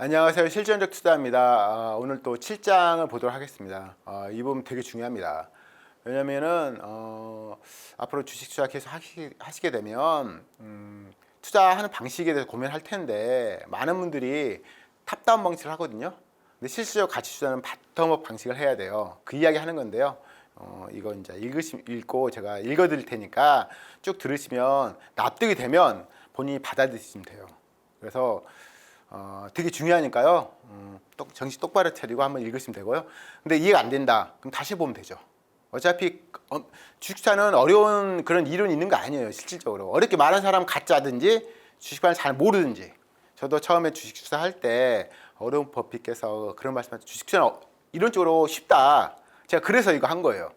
안녕하세요. 실전적 투자입니다. 오늘 또 7장을 보도록 하겠습니다. 이 부분 되게 중요합니다. 왜냐면은 앞으로 주식 투자 계속 하시게 되면 투자하는 방식에 대해서 고민할 텐데 많은 분들이 탑다운 방식을 하거든요. 근데 실질적으로 가치 투자는 바텀업 방식을 해야 돼요. 그 이야기 하는 건데요. 이거 이제 읽고 제가 읽어드릴 테니까 쭉 들으시면 납득이 되면 본인이 받아들이시면 돼요. 그래서 되게 중요하니까요. 정신 똑바로 차리고 한번 읽으시면 되고요. 근데 이해가 안 된다. 그럼 다시 보면 되죠. 어차피 주식투자는 어려운 그런 이론이 있는 거 아니에요. 실질적으로 어렵게 말하는 사람은 가짜든지 주식반을 잘 모르든지. 저도 처음에 주식투자 할 때 어려운 법비께서 그런 말씀하셨죠. 주식투자는 이론적으로 쉽다. 제가 그래서 이거 한 거예요.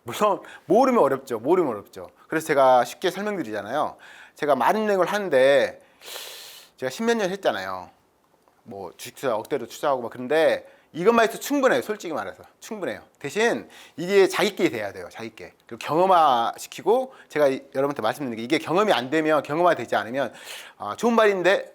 물론 모르면 어렵죠. 모르면 어렵죠. 그래서 제가 쉽게 설명드리잖아요. 제가 많은 내용을 하는데 제가 10몇 년 했잖아요. 뭐 주식 투자 억대로 투자하고 막. 그런데 이것만 해도 충분해요. 솔직히 말해서 충분해요. 대신 이게 자기께 돼야 돼요. 자기께. 그리고 경험화 시키고, 제가 여러분한테 말씀드리는 게 이게 경험이 안 되면, 경험화 되지 않으면 좋은 말인데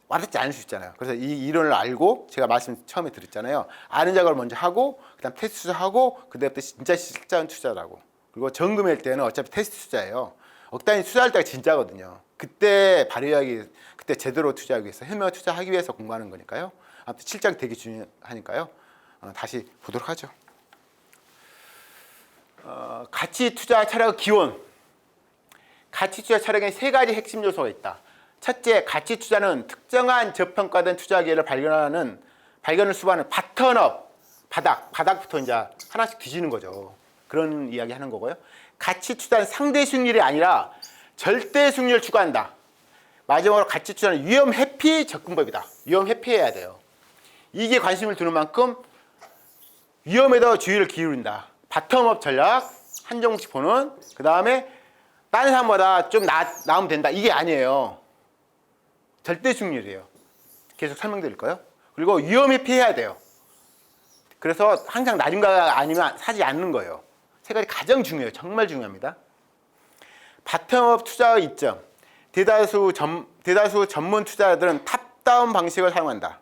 와닿지 않을 수 있잖아요. 그래서 이 이론을 알고, 제가 말씀 처음에 드렸잖아요. 아는 작업을 먼저 하고, 그다음 테스트 투자하고, 그다음부터 진짜 실전 투자라고. 그리고 정금일 때는 어차피 테스트 투자예요. 억 단위 투자할 때가 진짜거든요. 그때 발휘하기, 그때 제대로 투자하기 위해서, 현명하게 투자하기 위해서 공부하는 거니까요. 아무튼 7장 되게 중요하니까요. 다시 보도록 하죠. 가치 투자 철학의 기원. 가치 투자 철학에 세 가지 핵심 요소가 있다. 첫째, 가치 투자는 특정한 저평가된 투자 기회를 발견을 수반하는 바텀업, 바닥부터 이제 하나씩 뒤지는 거죠. 그런 이야기 하는 거고요. 가치 투자는 상대 수익률이 아니라 절대 수익률을 추구한다. 마지막으로 가치 투자는 위험 회피 접근법이다. 위험 회피해야 돼요. 이게 관심을 두는 만큼 위험에도 주의를 기울인다. 바텀업 전략, 한 종목씩 보는, 그 다음에 다른 사람보다 좀 나으면 된다. 이게 아니에요. 절대 수익률이에요. 계속 설명드릴까요? 그리고 위험 회피해야 돼요. 그래서 항상 낮은 가격 아니면 사지 않는 거예요. 세 가지 가장 중요해요. 정말 중요합니다. 바텀업 투자의 이점. 대다수 전문 투자자들은 탑다운 방식을 사용한다.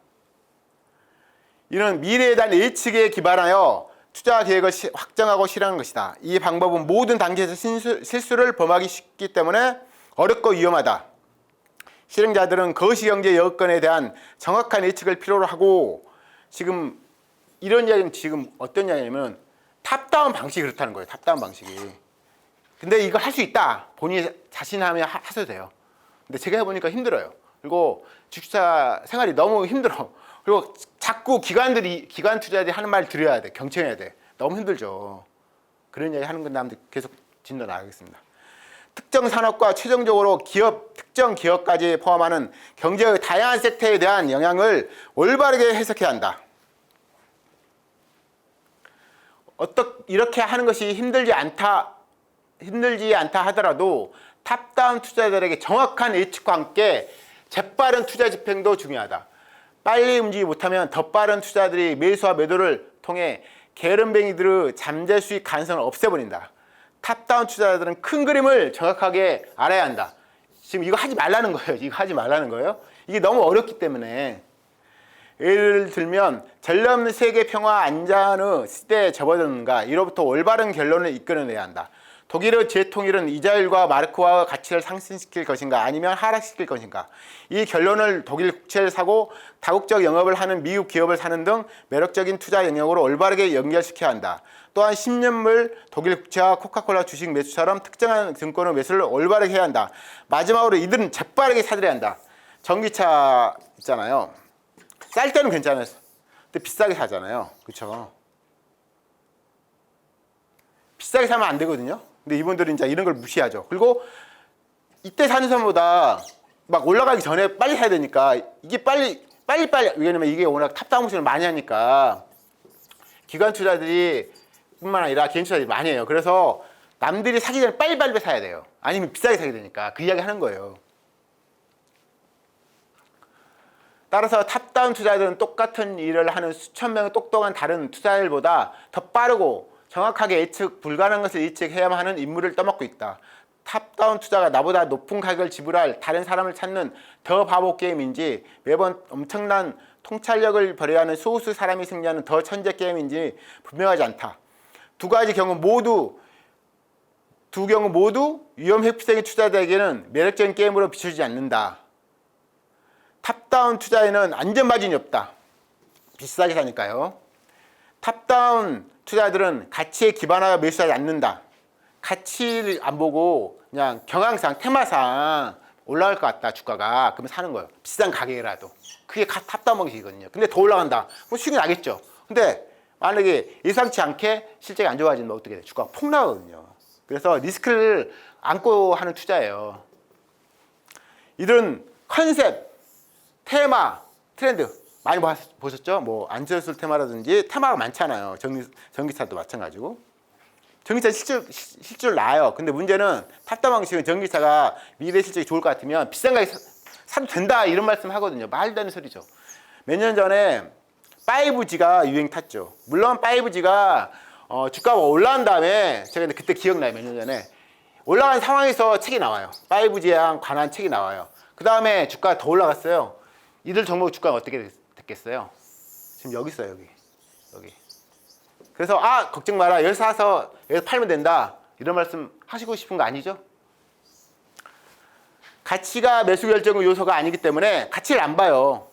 이는 미래에 대한 예측에 기반하여 투자 계획을 확정하고 실행하는 것이다. 이 방법은 모든 단계에서 실수를 범하기 쉽기 때문에 어렵고 위험하다. 실행자들은 거시경제 여건에 대한 정확한 예측을 필요로 하고, 지금 이런 이야기는 지금 어떤 이야기냐면 탑다운 방식이 그렇다는 거예요. 탑다운 방식이. 근데 이걸 할 수 있다. 본인이 자신하면 하셔도 돼요. 근데 제가 해보니까 힘들어요. 그리고 주식투자 생활이 너무 힘들어. 그리고 자꾸 기관 투자자들이 하는 말 들어야 돼. 경청해야 돼. 너무 힘들죠. 그런 이야기 하는 건데 계속 진도 나가겠습니다. 특정 산업과 최종적으로 특정 기업까지 포함하는 경제의 다양한 섹터에 대한 영향을 올바르게 해석해야 한다. 이렇게 하는 것이 힘들지 않다 하더라도 탑다운 투자자들에게 정확한 예측과 함께 재빠른 투자 집행도 중요하다. 빨리 움직이지 못하면 더 빠른 투자들이 매수와 매도를 통해 게으름뱅이들의 잠재 수익 가능성을 없애버린다. 탑다운 투자자들은 큰 그림을 정확하게 알아야 한다. 지금 이거 하지 말라는 거예요. 이거 하지 말라는 거예요. 이게 너무 어렵기 때문에. 예를 들면 전례 없는 세계 평화 안전의 시대에 접어드는가, 이로부터 올바른 결론을 이끌어내야 한다. 독일의 재통일은 이자율과 마르크화의 가치를 상승시킬 것인가 아니면 하락시킬 것인가, 이 결론을 독일 국채를 사고 다국적 영업을 하는 미국 기업을 사는 등 매력적인 투자 영역으로 올바르게 연결시켜야 한다. 또한 10년물 독일 국채와 코카콜라 주식 매수처럼 특정한 증권의 매수를 올바르게 해야 한다. 마지막으로 이들은 재빠르게 사들여야 한다. 전기차 있잖아요. 쌀 때는 괜찮아요. 근데 비싸게 사잖아요. 그렇죠? 비싸게 사면 안 되거든요. 근데 이분들은 이제 이런 걸 무시하죠. 그리고 이때 사는 사람보다 막 올라가기 전에 빨리 사야 되니까, 이게 빨리, 왜냐면 이게 워낙 탑다운 모션을 많이 하니까 기관 투자들이 뿐만 아니라 개인 투자들이 많이 해요. 그래서 남들이 사기 전에 빨리 사야 돼요. 아니면 비싸게 사게 되니까. 그 이야기 하는 거예요. 따라서 탑다운 투자자들은 똑같은 일을 하는 수천 명의 똑똑한 다른 투자자들보다 더 빠르고 정확하게 예측 불가능한 것을 예측해야만 하는 임무를 떠맡고 있다. 탑다운 투자가 나보다 높은 가격을 지불할 다른 사람을 찾는 더 바보 게임인지 매번 엄청난 통찰력을 발휘하는 하는 소수 사람이 승리하는 더 천재 게임인지 분명하지 않다. 두 경우 모두 위험 회피성의 투자자에게는 매력적인 게임으로 비춰지지 않는다. 탑다운 투자에는 안전마진이 없다. 비싸게 사니까요. 탑다운 투자들은 가치에 기반하여 매수하지 않는다. 가치를 안 보고 그냥 경향상, 테마상 올라갈 것 같다 주가가, 그러면 사는 거예요. 비싼 가격이라도. 그게 탑다운 방식이거든요. 근데 더 올라간다, 그럼 수익이 나겠죠. 근데 만약에 예상치 않게 실적이 안 좋아지면 어떻게 돼? 주가가 폭 나거든요. 그래서 리스크를 안고 하는 투자예요. 이런 컨셉, 테마, 트렌드 많이 보셨죠? 뭐 안전술 테마라든지 테마가 많잖아요. 전기차도 마찬가지고. 전기차 실질 나요. 근데 문제는 탑다운 방식은 전기차가 미래 실적이 좋을 것 같으면 비싼 가격에 사도 된다 이런 말씀 하거든요. 말도 안 되는 소리죠. 몇 년 전에 5G가 유행 탔죠. 물론 5G가 주가가 올라간 다음에 제가 그때 기억나요. 몇 년 전에 올라간 상황에서 책이 나와요. 5G에 관한 책이 나와요. 그 다음에 주가가 더 올라갔어요. 이들 종목 주가가 어떻게 됐겠어요? 지금 여기 있어요. 여기. 그래서 걱정 마라. 여기서 사서 여기서 팔면 된다. 이런 말씀 하시고 싶은 거 아니죠? 가치가 매수 결정 요소가 아니기 때문에 가치를 안 봐요.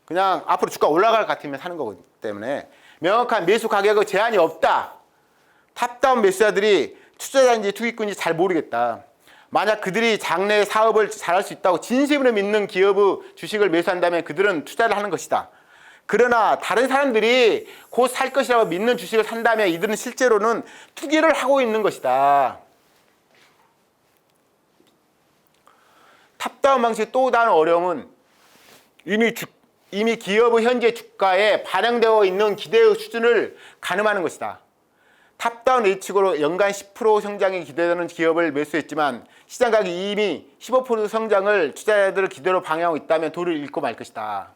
그냥 앞으로 주가 올라갈 것 같으면 사는 거기 때문에 명확한 매수 가격의 제한이 없다. 탑다운 매수자들이 투자자인지 투기꾼인지 잘 모르겠다. 만약 그들이 장래 사업을 잘할 수 있다고 진심으로 믿는 기업의 주식을 매수한다면 그들은 투자를 하는 것이다. 그러나 다른 사람들이 곧 살 것이라고 믿는 주식을 산다면 이들은 실제로는 투기를 하고 있는 것이다. 탑다운 방식의 또 다른 어려움은 이미 기업의 현재 주가에 반영되어 있는 기대의 수준을 가늠하는 것이다. 탑다운 예측으로 연간 10% 성장이 기대되는 기업을 매수했지만 시장 가격이 이미 15% 성장을 투자자들의 기대로 방향하고 있다면 도를 잃고 말 것이다.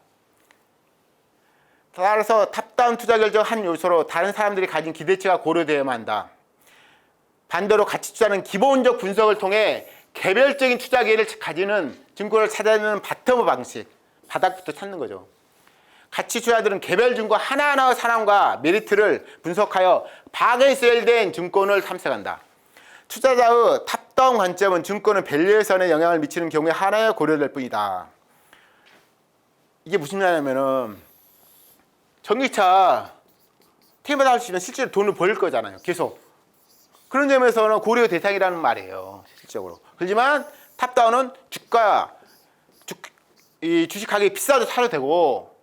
따라서 탑다운 투자 결정 한 요소로 다른 사람들이 가진 기대치가 고려되어야만 한다. 반대로 가치 투자는 기본적 분석을 통해 개별적인 투자 기회를 가지는 증권을 찾아내는 바텀업 방식, 바닥부터 찾는 거죠. 가치 투자들은 개별 증권 하나하나의 사람과 메리트를 분석하여 바게셀된 증권을 탐색한다. 투자자의 탑다운 관점은 증권의 밸류에이션에 영향을 미치는 경우에 하나에 고려될 뿐이다. 이게 무슨 말이냐면은 전기차 테마다 할 수 있으면 실제로 돈을 벌 거잖아요. 계속. 그런 점에서는 고려 대상이라는 말이에요. 실질적으로. 그렇지만 탑다운은 주식 가격이 비싸도 사도 되고,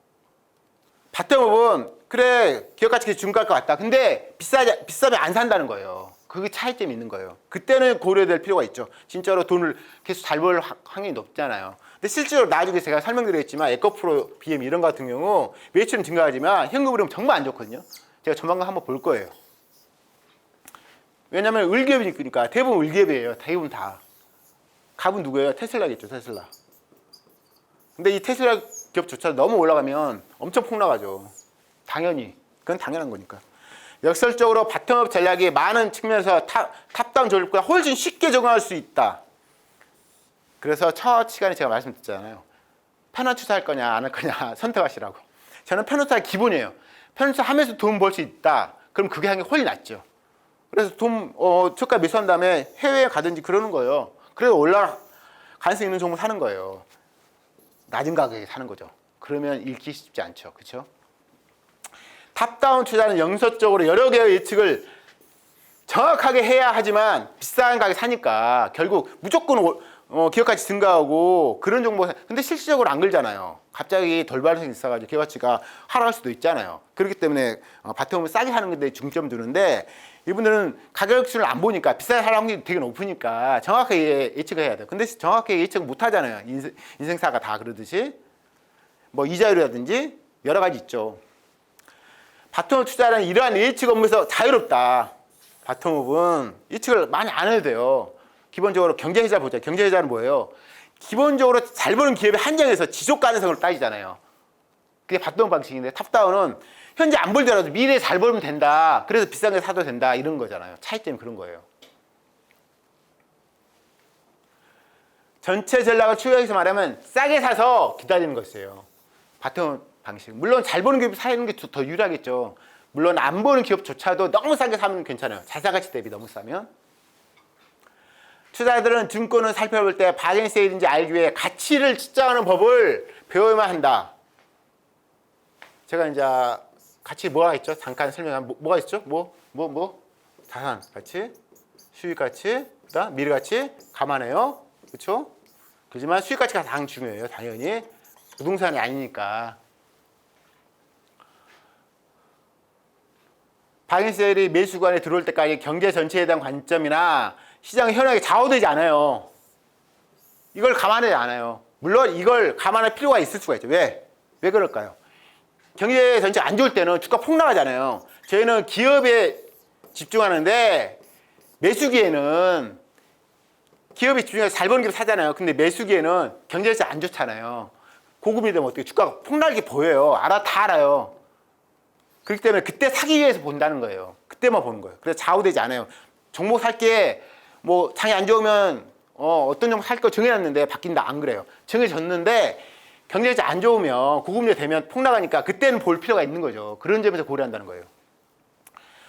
바텀업은 그래 기업 가치가 중요할 것 같다. 근데 비싸면 안 산다는 거예요. 그게 차이점이 있는 거예요. 그때는 고려될 필요가 있죠. 진짜로 돈을 계속 잘 벌 확률이 높잖아요. 근데 실제로 나중에 제가 설명드리겠지만 에코프로, BM 이런 거 같은 경우 매출은 증가하지만 현금 흐름 정말 안 좋거든요. 제가 조만간 한번 볼 거예요. 왜냐면 을기업이니까 대부분 을기업이에요. 대부분 다. 갑은 누구예요? 테슬라겠죠. 테슬라. 근데 이 테슬라 기업조차 너무 올라가면 엄청 폭락하죠. 당연히. 그건 당연한 거니까. 역설적으로 바텀업 전략이 많은 측면에서 탑다운 전략보다 훨씬 쉽게 적응할 수 있다. 그래서 첫 시간에 제가 말씀드렸잖아요. 편한 투자할 거냐 안 할 거냐 선택하시라고. 저는 편한 투자가 기본이에요. 편한 투자 하면서 돈 벌 수 있다. 그럼 그게 하는 게 훨씬 낫죠. 그래서 저가 매수한 다음에 해외에 가든지 그러는 거예요. 그래서 올라갈 가능성 있는 종목 사는 거예요. 낮은 가격에 사는 거죠. 그러면 잃기 쉽지 않죠. 그렇죠? 탑다운 투자는 영서적으로 여러 개의 예측을 정확하게 해야 하지만 비싼 가격에 사니까 결국 무조건 기업 가치 증가하고 그런 종목. 근데 실질적으로 안 그러잖아요. 갑자기 돌발성이 있어가지고 기업 가치가 하락할 수도 있잖아요. 그렇기 때문에 바텀을 싸게 사는 건데 중점 두는데, 이분들은 가격수를 안 보니까 비싸게 살 확률이 되게 높으니까 정확하게 예측을 해야 돼요. 근데 정확하게 예측을 못 하잖아요. 인생사가 다 그러듯이. 뭐 이자율이라든지 여러 가지 있죠. 바텀업 투자는 이러한 예측 업무에서 자유롭다. 바텀업은 예측을 많이 안 해도 돼요. 기본적으로 경제회자 보자. 경제회자는 뭐예요? 기본적으로 잘 버는 기업의 한정에서 지속 가능성을 따지잖아요. 그게 바텀업 방식인데, 탑다운은 현재 안 벌더라도 미래에 잘 벌면 된다. 그래서 비싼 게 사도 된다. 이런 거잖아요. 차이점이 그런 거예요. 전체 전략을 추격해서 말하면 싸게 사서 기다리는 것이에요. 바텀 방식. 물론 잘 보는 기업 사는 게 더 유리하겠죠. 물론 안 보는 기업조차도 너무 싸게 사면 괜찮아요. 자산가치 대비 너무 싸면. 투자자들은 증권을 살펴볼 때 바겐세일인지 알기 위해 가치를 측정하는 법을 배워야만 한다. 제가 이제 가치 뭐가 있죠? 잠깐 설명하면 뭐가 있죠? 자산 가치, 수익 가치, 그다음 미래 가치 감안해요. 그렇죠? 그렇지만 수익 가치가 가장 중요해요. 당연히 부동산이 아니니까. 바겐세일이 매수관에 들어올 때까지 경제 전체에 대한 관점이나 시장 현황이 좌우되지 않아요. 이걸 감안하지 않아요. 물론 이걸 감안할 필요가 있을 수가 있죠. 왜? 왜 그럴까요? 경제 전체 안 좋을 때는 주가 폭락하잖아요. 저희는 기업에 집중하는데 매수기에는 기업이 집중해서 잘 버는 기업 사잖아요. 근데 매수기에는 경제 전체 안 좋잖아요. 고금이 되면 어떻게 주가가 폭락이 보여요. 다 알아요. 그렇기 때문에 그때 사기 위해서 본다는 거예요. 그때만 보는 거예요. 그래서 좌우되지 않아요. 종목 살 게 뭐 장이 안 좋으면 어떤 종목 살 거 정해놨는데 바뀐다 안 그래요. 정해졌는데 경제가 안 좋으면 고금리 되면 폭락하니까 그때는 볼 필요가 있는 거죠. 그런 점에서 고려한다는 거예요.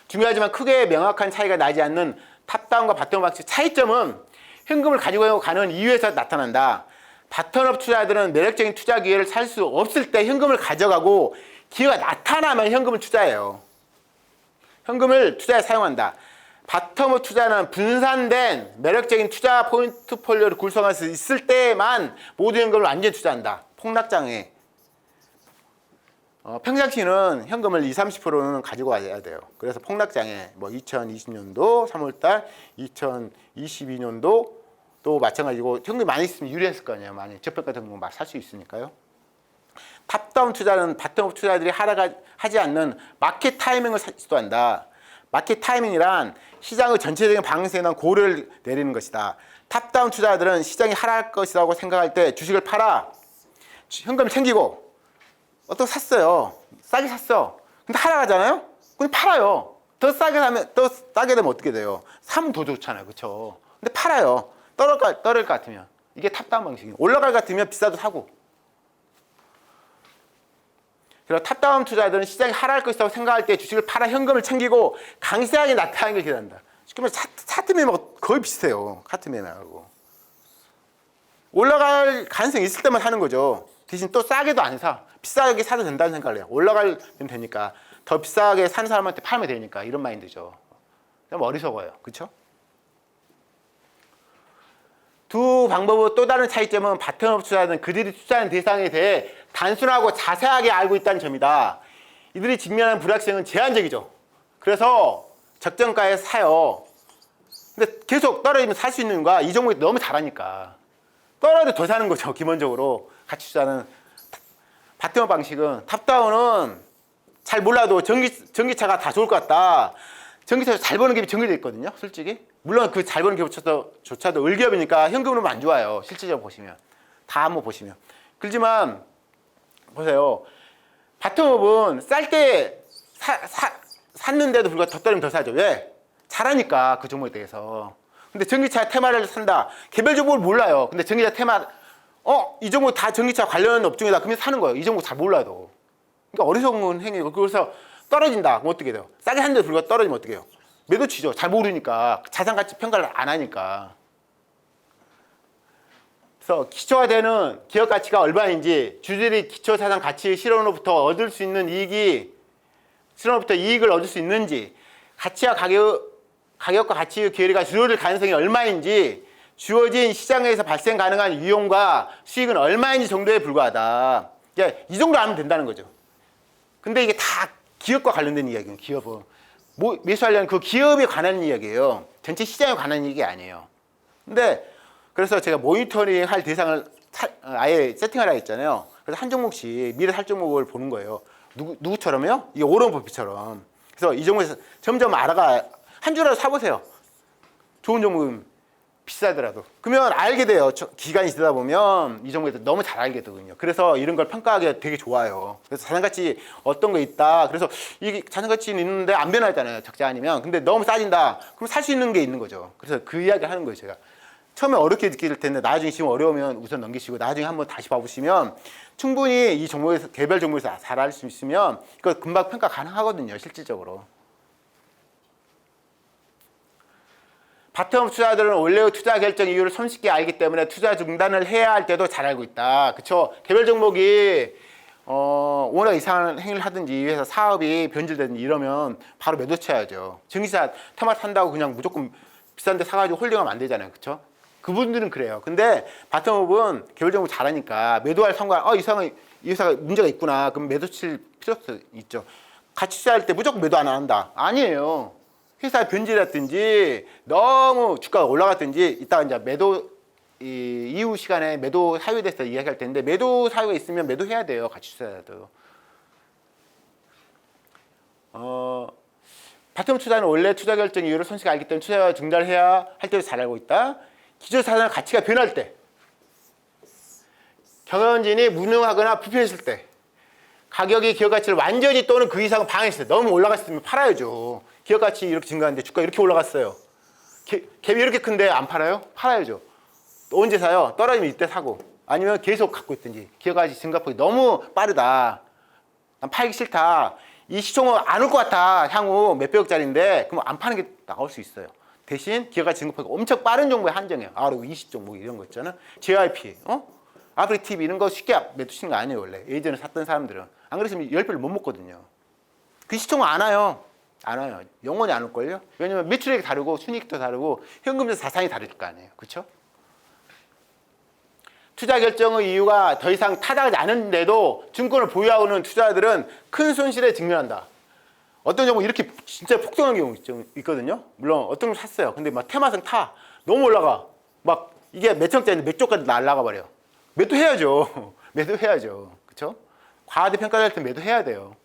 중요하지만 크게 명확한 차이가 나지 않는 탑다운과 바텀업 방식 차이점은 현금을 가지고 가는 이유에서 나타난다. 바텀업 투자들은 매력적인 투자 기회를 살 수 없을 때 현금을 가져가고 기회가 나타나면 현금을 투자해요. 현금을 투자에 사용한다. 바텀업 투자는 분산된 매력적인 투자 포트폴리오를 구성할 수 있을 때만 모든 현금을 완전히 투자한다. 폭락장에. 평상시는 현금을 20, 30%는 가지고 와야 돼요. 그래서 폭락장에 2020년도 3월달, 2022년도 또 마찬가지고 현금이 많이 있으면 유리했을 거 아니에요. 많이 저평가 같은 거 막 살 수 있으니까요. 탑다운 투자는 바텀업 투자들이 하지 않는 마켓 타이밍을 시도한다. 마켓 타이밍이란 시장의 전체적인 방향성에 대한 고려를 내리는 것이다. 탑다운 투자들은 시장이 하락할 것이라고 생각할 때 주식을 팔아 현금 챙기고 어떻게 샀어요. 싸게 샀어. 근데 하락하잖아요. 그럼 팔아요. 더 싸게 되면 어떻게 돼요? 사면 더 좋잖아요. 그렇죠? 근데 팔아요. 떨어질 것 같으면. 이게 탑다운 방식이에요. 올라갈 것 같으면 비싸도 사고. 그래서 탑다운 투자들은 시장이 하락할 것이라고 생각할 때 주식을 팔아 현금을 챙기고 강세하게 나타나는 걸 기대한다. 쉽게 말해서 차트 매매하고 거의 비슷해요. 차트 매매하고. 올라갈 가능성이 있을 때만 사는 거죠. 대신 또 싸게도 안 사. 비싸게 사도 된다는 생각을 해요. 올라가면 되니까. 더 비싸게 사는 사람한테 팔면 되니까. 이런 마인드죠. 어리석어요. 그렇죠? 두 방법의 또 다른 차이점은 바텀업 투자는 그들이 투자하는 대상에 대해 단순하고 자세하게 알고 있다는 점이다. 이들이 직면한 불확실성은 제한적이죠. 그래서 적정가에 사요. 근데 계속 떨어지면 살 수 있는 거야. 이 종목이 너무 잘하니까. 떨어져도 더 사는 거죠. 기본적으로 같이 투자는. 바텀업 방식은 탑다운은 잘 몰라도 전기차가 다 좋을 것 같다. 전기차에서 잘 버는 기업이 정해져 있거든요. 솔직히. 물론 그 잘 버는 기업조차도 을기업이니까 현금으로는 안 좋아요. 실질적으로 보시면. 다 한번 보시면. 그렇지만 보세요. 바텀업은 쌀 때 샀는데도 불구하고 더 떨어지면 더 사죠. 왜? 잘하니까 그 종목에 대해서. 근데 전기차 테마를 산다. 개별 종목을 몰라요. 근데 전기차 테마 이 종목 다 전기차 관련 업종이다. 그러면 사는 거예요. 이 종목 잘 몰라도. 그러니까 어리석은 행위고. 그래서 떨어진다. 그럼 어떻게 돼요? 싸게 샀는데 불구하고 떨어지면 어떻게 해요? 매도 치죠. 잘 모르니까. 자산가치 평가를 안 하니까. 그래서 기초화되는 기업 가치가 얼마인지 주주들이 기초자산 가치 실현으로부터 얻을 수 있는 실현으로부터 이익을 얻을 수 있는지 가치와 가격과 가치의 괴리가 줄어들 가능성이 얼마인지 주어진 시장에서 발생 가능한 위험과 수익은 얼마인지 정도에 불과하다. 이 정도 알면 된다는 거죠. 근데 이게 다 기업과 관련된 이야기예요. 기업은. 매수하려는 그 기업에 관한 이야기예요. 전체 시장에 관한 얘기 아니에요. 근데 그래서 제가 모니터링 할 대상을 아예 세팅하라 했잖아요. 그래서 한 종목씩 미래 살 종목을 보는 거예요. 누구처럼요? 이 오런 버핏처럼. 그래서 이 종목에서 점점 알아가 한 주라도 사보세요. 좋은 종목은 비싸더라도. 그러면 알게 돼요. 기간이 지나다 보면 이 종목에 너무 잘 알게 되거든요. 그래서 이런 걸 평가하기가 되게 좋아요. 그래서 자산가치 어떤 거 있다. 그래서 이게 자산가치는 있는데 안 변하잖아요. 적자 아니면. 근데 너무 싸진다. 그럼 살 수 있는 게 있는 거죠. 그래서 그 이야기를 하는 거예요. 제가. 처음에 어렵게 느낄 텐데 나중에 지금 어려우면 우선 넘기시고 나중에 한번 다시 봐보시면 충분히 이 종목에서 개별 종목에서 잘할 수 있으면 이거 금방 평가 가능하거든요. 실질적으로. 바텀 투자들은 원래의 투자 결정 이유를 손쉽게 알기 때문에 투자 중단을 해야 할 때도 잘 알고 있다. 그쵸? 개별 종목이 워낙 이상한 행위를 하든지 이 회사 사업이 변질되든지 이러면 바로 매도 쳐야죠. 증시사 테마 탄다고 그냥 무조건 비싼 데 사가지고 홀딩하면 안 되잖아요. 그쵸? 그분들은 그래요. 근데 바텀업은 개별 종목 잘하니까 매도할 상관, 이 회사가 문제가 있구나. 그럼 매도 칠 필요도 있죠. 같이 투자할 때 무조건 매도 안 한다. 아니에요. 회사 변질했든지 너무 주가가 올라갔든지 이따가 이제 매도 이후 시간에 매도 사유에 대해서 이야기할 텐데 매도 사유가 있으면 매도해야 돼요. 같이 투자해도. 바텀 투자는 원래 투자 결정 이유를 손쉽게 알기 때문에 투자 중단을 해야 할 때도 잘 알고 있다. 기존 자산의 가치가 변할 때, 경영진이 무능하거나 부패했을 때, 가격이 기업 가치를 완전히 또는 그 이상은 방해했을 때, 너무 올라갔을 때 팔아야죠. 기업 가치 이렇게 증가하는데 주가 이렇게 올라갔어요. 갭이 이렇게 큰데 안 팔아요? 팔아야죠. 언제 사요? 떨어지면 이때 사고 아니면 계속 갖고 있든지. 기업 가치 증가폭이 너무 빠르다. 난 팔기 싫다. 이 시총은 안 올 것 같아. 향후 몇백억짜리인데 그럼 안 파는 게 나올 수 있어요. 대신 기업 가치 증가폭이 엄청 빠른 종목에 한정해요. RO20 종목 이런 거 있잖아. JYP, 아프리TV 이런 거 쉽게 매도 치는 거 아니에요. 원래 예전에 샀던 사람들은. 안 그랬으면 10배를 못 먹거든요. 그 시총은 안 와요. 안 와요. 영원히 안 올걸요? 왜냐면 매출액이 다르고 순이익도 다르고 현금에서 자산이 다를 거 아니에요. 그렇죠? 투자 결정의 이유가 더 이상 타당하지 않은데도 증권을 보유하고 있는 투자자들은 큰 손실에 직면한다. 어떤 종목 이렇게 진짜 폭등한 경우 있거든요. 물론 어떤 걸 샀어요. 근데 막 테마성 타. 너무 올라가. 막 이게 몇 천짜리인데 몇 조까지 날아가 버려. 매도해야죠. 매도해야죠. 그렇죠? 과하게 평가될 때 매도해야 돼요.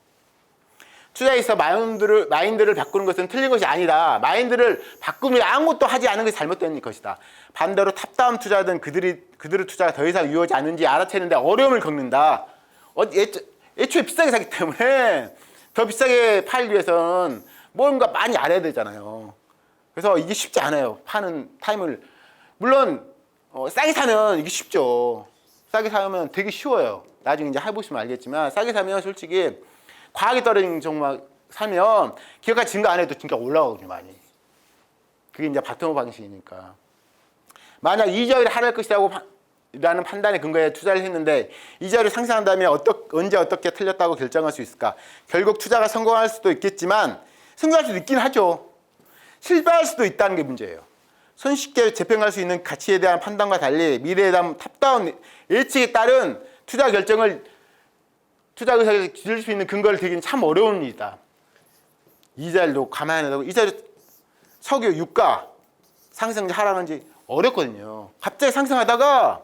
투자에 있어 마인드를 바꾸는 것은 틀린 것이 아니다. 마인드를 바꾸면 아무것도 하지 않은 것이 잘못된 것이다. 반대로 탑다운 투자든 그들의 투자가 더 이상 유효하지 않은지 알아채는데 어려움을 겪는다. 애초에 비싸게 사기 때문에 더 비싸게 팔기 위해서는 뭔가 많이 알아야 되잖아요. 그래서 이게 쉽지 않아요. 파는 타임을. 물론 싸게 사면 이게 쉽죠. 싸게 사면 되게 쉬워요. 나중에 이제 해보시면 알겠지만 싸게 사면 솔직히 과하게 떨어진 종목 사면 기업가 증가 안 해도 진짜 올라가거든요, 많이. 그게 이제 바텀업 방식이니까. 만약 이자율이 하락할 것이라고 라는 판단에 근거해 투자를 했는데 이자율이 상승한다면 언제 어떻게 틀렸다고 결정할 수 있을까? 결국 투자가 성공할 수도 있겠지만 성공할 수도 있긴 하죠. 실패할 수도 있다는 게 문제예요. 손쉽게 재평할 수 있는 가치에 대한 판단과 달리 미래에 대한 탑다운 예측에 따른 투자 의사를 기를 수 있는 근거를 대기는 참 어려운 일이다. 이자율도 감안해야 되고 이자율 석유 유가 상승 하락한지 어렵거든요. 갑자기 상승하다가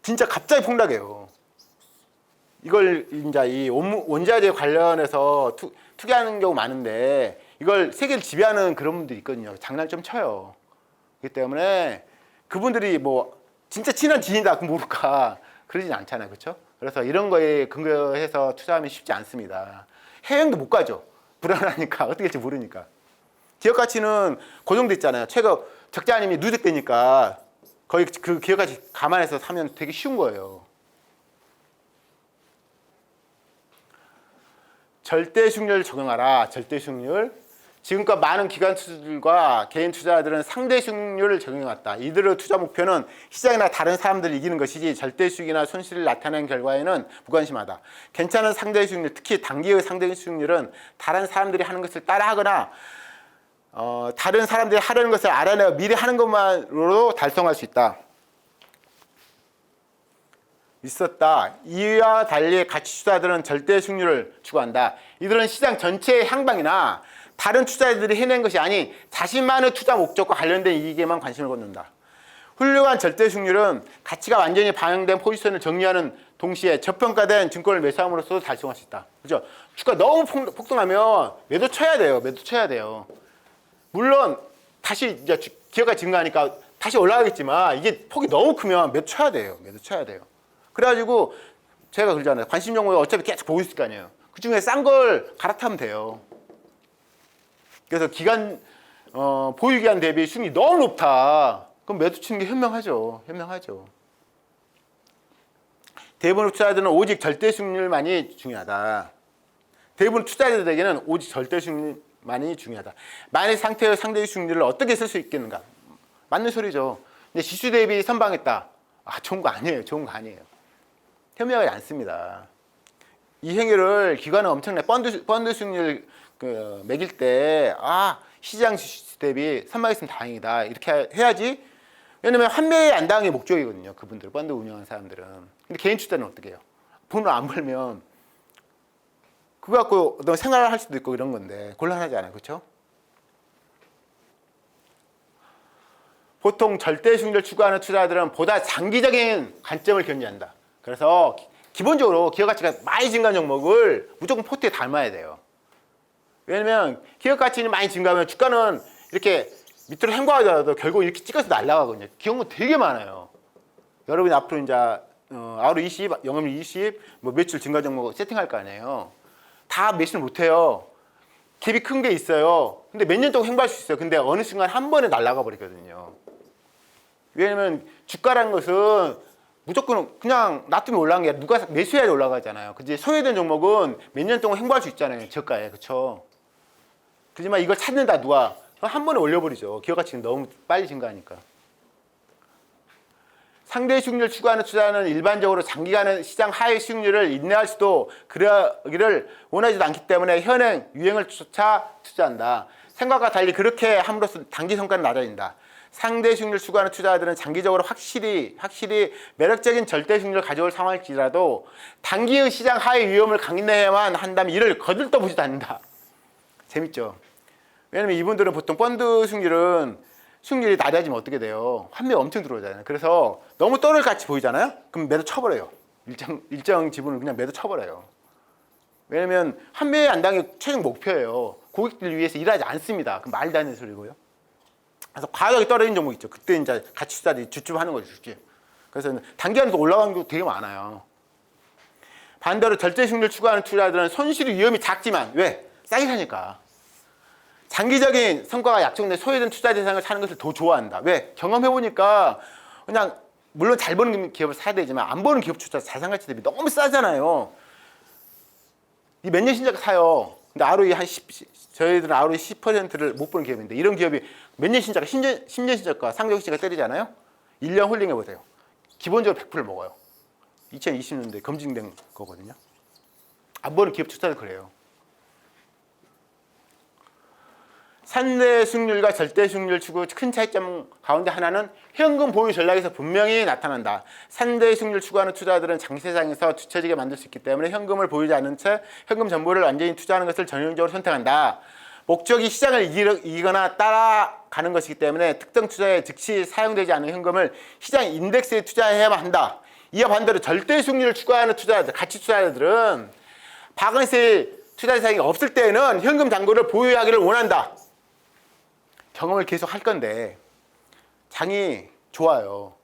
진짜 갑자기 폭락해요. 이걸 이제 이 원자재 관련해서 투기하는 경우 많은데 이걸 세계를 지배하는 그런 분들이 있거든요. 장난 좀 쳐요. 그렇기 때문에 그분들이 뭐 진짜 친한 지인이다 그럼 모를까 그러진 않잖아요. 그렇죠? 그래서 이런 거에 근거해서 투자하면 쉽지 않습니다. 해외여행도 못 가죠. 불안하니까 어떻게 될지 모르니까. 기업 가치는 고정돼 있잖아요. 최고 적자 아니면 누적되니까 거의 그 기업 가치 감안해서 사면 되게 쉬운 거예요. 절대 수익률 적용하라. 절대 수익률. 지금껏 많은 기관 투자들과 개인 투자자들은 상대 수익률을 적용해왔다. 이들의 투자 목표는 시장이나 다른 사람들을 이기는 것이지 절대 수익이나 손실을 나타내는 결과에는 무관심하다. 괜찮은 상대 수익률, 특히 단기의 상대 수익률은 다른 사람들이 하는 것을 따라하거나 다른 사람들이 하려는 것을 알아내어 미리 하는 것만으로도 달성할 수 있다. 있었다. 이와 달리 가치 투자들은 절대 수익률을 추구한다. 이들은 시장 전체의 향방이나 다른 투자자들이 해낸 것이 아닌 자신만의 투자 목적과 관련된 이익에만 관심을 갖는다. 훌륭한 절대 수익률은 가치가 완전히 반영된 포지션을 정리하는 동시에 저평가된 증권을 매수함으로써 달성할 수 있다. 그죠? 주가 너무 폭등하면 매도 쳐야 돼요. 매도 쳐야 돼요. 물론 다시 이제 기업가 증가하니까 다시 올라가겠지만 이게 폭이 너무 크면 매도 쳐야 돼요. 매도 쳐야 돼요. 그래가지고 제가 그러잖아요. 관심 종목을 어차피 계속 보고 있을 거 아니에요. 그 중에 싼 걸 갈아타면 돼요. 그래서 보유 기간 대비 수익이 너무 높다. 그럼 매도 치는 게 현명하죠. 현명하죠. 대부분 투자자들은 오직 절대 수익률만이 중요하다. 대부분 투자자들에게는 오직 절대 수익률만이 중요하다. 만약 상태의 상대의 수익률을 어떻게 쓸 수 있겠는가? 맞는 소리죠. 근데 지수 대비 선방했다. 좋은 거 아니에요. 좋은 거 아니에요. 현명하지 않습니다. 이 행위를 기관은 엄청나게 펀드 수익률 매길 때 시장 지수 대비 선방했으면 다행이다. 이렇게 해야지. 왜냐면 환매에 안 당한 게 목적이거든요. 그분들 펀드 운영하는 사람들은. 근데 개인 투자는 어떻게 해요? 돈을 안 벌면 그거 갖고 너 생활을 할 수도 있고 이런 건데 곤란하지 않아요. 그렇죠? 보통 절대 수익률을 추구하는 투자자들은 보다 장기적인 관점을 견지한다. 그래서 기본적으로 기업 가치가 많이 증가한 종목을 무조건 포트에 담아야 돼요. 왜냐면 기업 가치는 많이 증가하면 주가는 이렇게 밑으로 횡보하더라도 결국 이렇게 찍어서 날아가거든요. 경우 되게 많아요. 여러분이 앞으로 이제 ROE20, 영업이익 20, 뭐 매출 증가 종목 세팅할 거 아니에요. 다 매출 못해요. 갭이 큰 게 있어요. 근데 몇 년 동안 횡보할 수 있어요. 근데 어느 순간 한 번에 날아가 버리거든요. 왜냐면 주가라는 것은 무조건 그냥 놔두면 올라간 게 아니라 누가 매수해야 올라가잖아요. 그지? 소외된 종목은 몇 년 동안 횡보할 수 있잖아요. 저가에. 그쵸? 그렇지만 이걸 찾는다 누가 한 번에 올려버리죠. 기업 가치는 너무 빨리 증가하니까. 상대 수익률 추구하는 투자는 일반적으로 장기간의 시장 하의 수익률을 인내할 수도 그러기를 원하지도 않기 때문에 현행 유행을 쫓아 투자한다. 생각과 달리 그렇게 함으로써 단기 성과는 낮아진다. 상대 수익률 추구하는 투자자들은 장기적으로 확실히 매력적인 절대 수익률을 가져올 상황일지라도 단기의 시장 하의 위험을 강인해야만 한다면 이를 거들떠 보지도 않는다. 재밌죠? 왜냐면 이분들은 보통 펀드 수익률이 낮아지면 어떻게 돼요? 환매 엄청 들어오잖아요. 그래서 너무 떨어질 같이 보이잖아요? 그럼 매도 쳐버려요. 일정 지분을 그냥 매도 쳐버려요. 왜냐면 환매 안 당이 최종 목표예요. 고객들 위해서 일하지 않습니다. 그럼 말도 안 되는 소리고요. 그래서 과하게 떨어진 종목 있죠. 그때 이제 가치 투자들이 주춤하는 거죠. 주춤. 그래서 단기간에도 올라가는 경우 되게 많아요. 반대로 절대 수익률 추구하는 투자자들은 손실 위험이 작지만 왜? 싸게 사니까. 장기적인 성과가 약정된 소외된 투자 대상을 사는 것을 더 좋아한다. 왜? 경험해보니까 그냥 물론 잘 버는 기업을 사야 되지만 안 버는 기업조차 자산가치 대비 너무 싸잖아요. 이 몇 년 신자가 사요. 근데 ROE 저희들은 ROE 10%를 못 보는 기업인데 이런 기업이 몇 년 신자가 10년 신자가 상정시가 때리잖아요. 1년 홀딩 해보세요. 기본적으로 100%를 먹어요. 2020년도에 검증된 거거든요. 안 버는 기업조차도 그래요. 상대 수익률과 절대 수익률 추구 큰 차이점 가운데 하나는 현금 보유 전략에서 분명히 나타난다. 상대 수익률 추구하는 투자들은 장세상에서 뒤처지게 만들 수 있기 때문에 현금을 보유하지 않은 채 현금 전부를 완전히 투자하는 것을 전형적으로 선택한다. 목적이 시장을 이기거나 따라가는 것이기 때문에 특정 투자에 즉시 사용되지 않은 현금을 시장 인덱스에 투자해야만 한다. 이와 반대로 절대 수익률을 추구하는 투자자들, 가치 투자자들은 박은세 투자 대상이 없을 때에는 현금 잔고를 보유하기를 원한다. 경험을 계속 할 건데 장이 좋아요.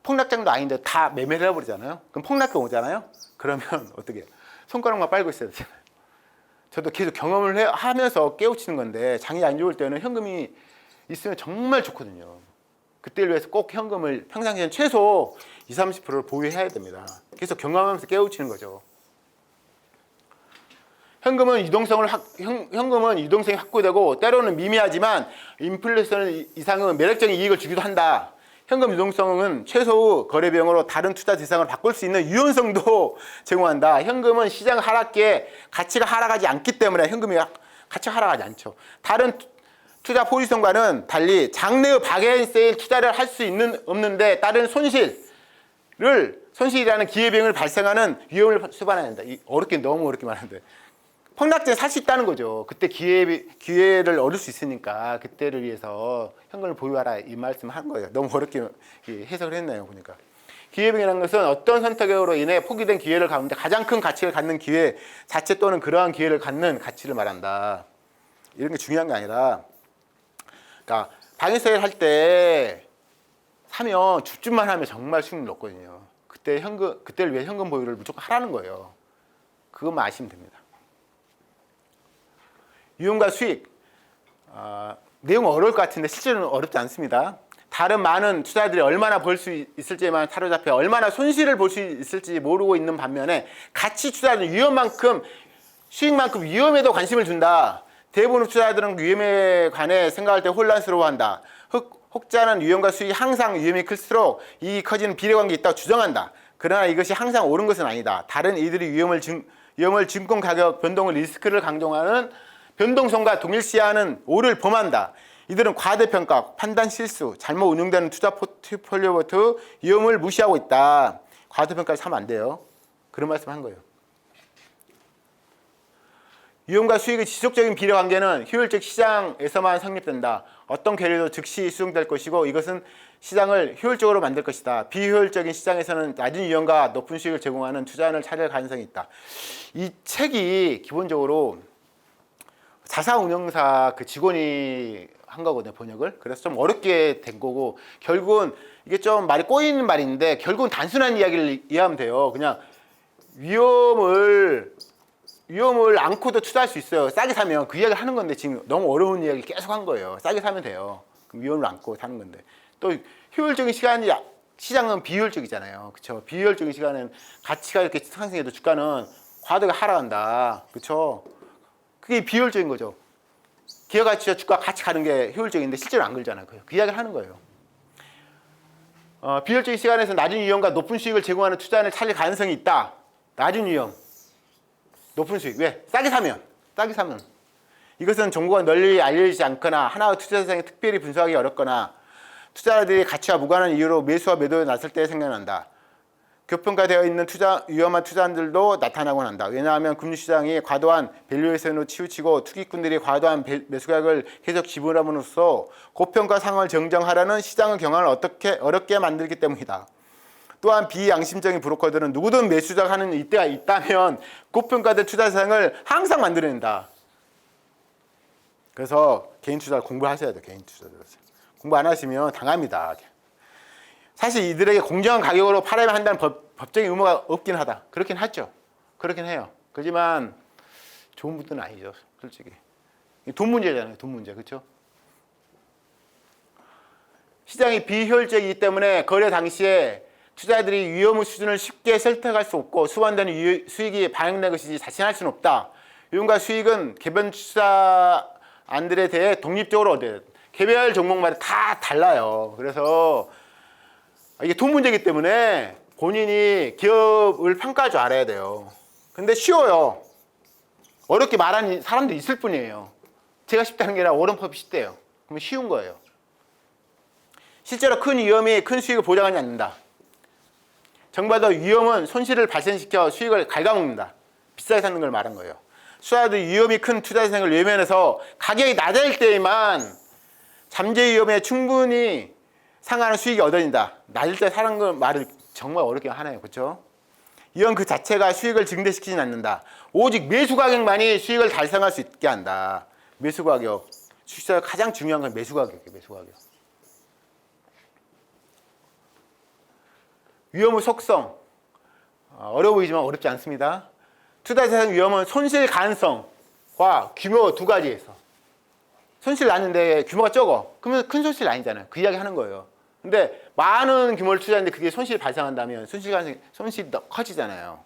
폭락장도 아닌데 다 매매를 해버리잖아요. 그럼 폭락기 오잖아요. 그러면 어떻게 해요? 손가락만 빨고 있어야 되잖아요. 저도 계속 경험을 하면서 깨우치는 건데 장이 안 좋을 때는 현금이 있으면 정말 좋거든요. 그때를 위해서 꼭 현금을 평상시엔 최소 20-30%를 보유해야 됩니다. 계속 경험하면서 깨우치는 거죠. 현금은 유동성이 확보되고 때로는 미미하지만 인플레이션 이상은 매력적인 이익을 주기도 한다. 현금 유동성은 최소 거래 비용으로 다른 투자 대상을 바꿀 수 있는 유연성도 제공한다. 현금은 시장 하락기에 가치가 하락하지 않기 때문에 현금이 가치가 하락하지 않죠. 다른 투자 포지션과는 달리 장래의 박앤세일 투자를 할 수 없는데 따른 손실이라는 기회비용을 발생하는 위험을 수반해야 한다. 너무 어렵게 말하는데. 폭락전에 살 수 있다는 거죠. 그때 기회를 얻을 수 있으니까 그때를 위해서 현금을 보유하라 이 말씀을 한 거예요. 너무 어렵게 해석을 했네요. 보니까 기회비용이라는 것은 어떤 선택으로 인해 포기된 기회를 가운데 가장 큰 가치를 갖는 기회 자체 또는 그러한 기회를 갖는 가치를 말한다. 이런 게 중요한 게 아니라, 그러니까 방위세일 할 때 사면 줍줍만 하면 정말 수익률 높거든요. 그때를 위해 현금 보유를 무조건 하라는 거예요. 그것만 아시면 됩니다. 유형과 수익, 내용은 어려울 것 같은데 실제로는 어렵지 않습니다. 다른 많은 투자들이 얼마나 벌 수 있을지에만 사로잡혀 얼마나 손실을 볼 수 있을지 모르고 있는 반면에 가치 투자는 위험만큼 수익만큼 위험에도 관심을 준다. 대부분 투자자들은 위험에 관해 생각할 때 혼란스러워한다. 혹자는 위험과 수익이 항상 위험이 클수록 이익이 커지는 비례관계가 있다고 주장한다. 그러나 이것이 항상 옳은 것은 아니다. 다른 이들이 위험을 증권 가격 변동을 리스크를 강조하는 변동성과 동일시하는 오를 범한다. 이들은 과대평가, 판단 실수, 잘못 운용되는 투자 포트폴리오부터 위험을 무시하고 있다. 과대평가를 사면 안 돼요. 그런 말씀 한 거예요. 위험과 수익의 지속적인 비례관계는 효율적 시장에서만 성립된다. 어떤 계류도 즉시 수용될 것이고 이것은 시장을 효율적으로 만들 것이다. 비효율적인 시장에서는 낮은 위험과 높은 수익을 제공하는 투자를 찾을 가능성이 있다. 이 책이 기본적으로 자산운용사 그 직원이 한 거거든요, 번역을. 그래서 좀 어렵게 된 거고 결국은 이게 좀 말이 꼬이는 말인데 결국은 단순한 이야기를 이해하면 돼요. 그냥 위험을 안고도 투자할 수 있어요. 싸게 사면 그 이야기를 하는 건데 지금 너무 어려운 이야기를 계속 한 거예요. 싸게 사면 돼요. 그럼 위험을 안고 사는 건데 또 효율적인 시장은 비효율적이잖아요. 그렇죠? 비효율적인 시간은 가치가 이렇게 상승해도 주가는 과도하게 하락한다. 그렇죠? 그게 비효율적인 거죠. 기업 가치와 주가 같이 가는 게 효율적인데 실제로 안 그러잖아요. 그 이야기를 하는 거예요. 비효율적인 시간에서 낮은 위험과 높은 수익을 제공하는 투자를 찾을 가능성이 있다. 낮은 위험, 높은 수익. 왜? 싸게 사면. 이것은 정보가 널리 알려지지 않거나 하나의 투자 대상이 특별히 분석하기 어렵거나 투자자들이 가치와 무관한 이유로 매수와 매도에 나설 때 생겨난다. 교평가되어 있는 위험한 투자들도 나타나곤 한다. 왜냐하면 금융시장이 과도한 밸류에이션으로 치우치고 투기꾼들이 과도한 매수가격을 계속 지불함으로써 고평가 상황을 정정하려는 시장의 경향을 어렵게 만들기 때문이다. 또한 비양심적인 브로커들은 누구든 매수자가 하는 이때가 있다면 고평가된 투자 대상을 항상 만들어낸다. 그래서 개인 투자를 공부하셔야 돼요. 개인 투자를. 공부 안 하시면 당합니다. 사실 이들에게 공정한 가격으로 팔아야 한다는 법적인 의무가 없긴 하다. 그렇긴 하죠. 그렇긴 해요. 그렇지만 좋은 분들은 아니죠. 솔직히. 돈 문제잖아요. 돈 문제. 그렇죠? 시장이 비효율적이기 때문에 거래 당시에 투자자들이 위험의 수준을 쉽게 설득할 수 없고 수반되는 수익이 반영된 것이지 자신할 수는 없다. 위험과 수익은 개별 투자안들에 대해 독립적으로 얻어야 돼. 개별 종목마다 다 달라요. 그래서 이게 돈 문제이기 때문에 본인이 기업을 평가할 줄 알아야 돼요. 근데 쉬워요. 어렵게 말하는 사람도 있을 뿐이에요. 제가 쉽다는 게 아니라 오른법이 쉽대요. 그러면 쉬운 거예요. 실제로 큰 위험이 큰 수익을 보장하지 않는다. 정반대 위험은 손실을 발생시켜 수익을 갉아먹는다. 비싸게 사는 걸 말한 거예요. 투자자들이 위험이 큰 투자 대상을 외면해서 가격이 낮을 때에만 잠재 위험에 충분히 상하는 수익이 얻어진다. 낮을 때 사는 걸 말을 정말 어렵게 하네요. 그렇죠? 이건 그 자체가 수익을 증대시키진 않는다. 오직 매수 가격만이 수익을 달성할 수 있게 한다. 매수 가격. 주식사에 가장 중요한 건 매수 가격이에요. 매수 가격. 위험의 속성. 어려워 보이지만 어렵지 않습니다. 투자 대상 위험은 손실 가능성과 규모 두 가지에서. 손실 나는데 규모가 적어. 그러면 큰 손실 아니잖아요. 그 이야기 하는 거예요. 근데 많은 규모를 투자했는데 그게 손실이 발생한다면 손실이 더 커지잖아요.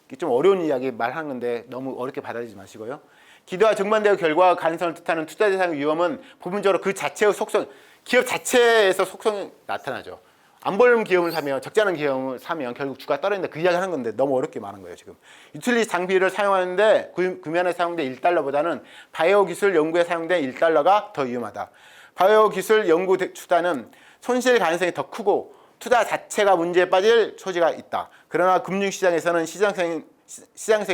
이게 좀 어려운 이야기 말하는 건데 너무 어렵게 받아들이지 마시고요. 기대와 정반대의 결과 가능성을 뜻하는 투자 대상의 위험은 부분적으로 그 자체의 속성, 기업 자체에서 속성이 나타나죠. 안 벌는 기업을 사면, 적지 않은 기업을 사면 결국 주가가 떨어진다. 그 이야기 하는 건데 너무 어렵게 말한 거예요, 지금. 유틸리티 장비를 사용하는데 구매하는 사용된 1달러보다는 바이오 기술 연구에 사용된 1달러가 더 위험하다. 바이오 기술 연구 투자는 손실 가능성이 더 크고 투자 자체가 문제에 빠질 소지가 있다. 그러나 금융시장에서는 시장성이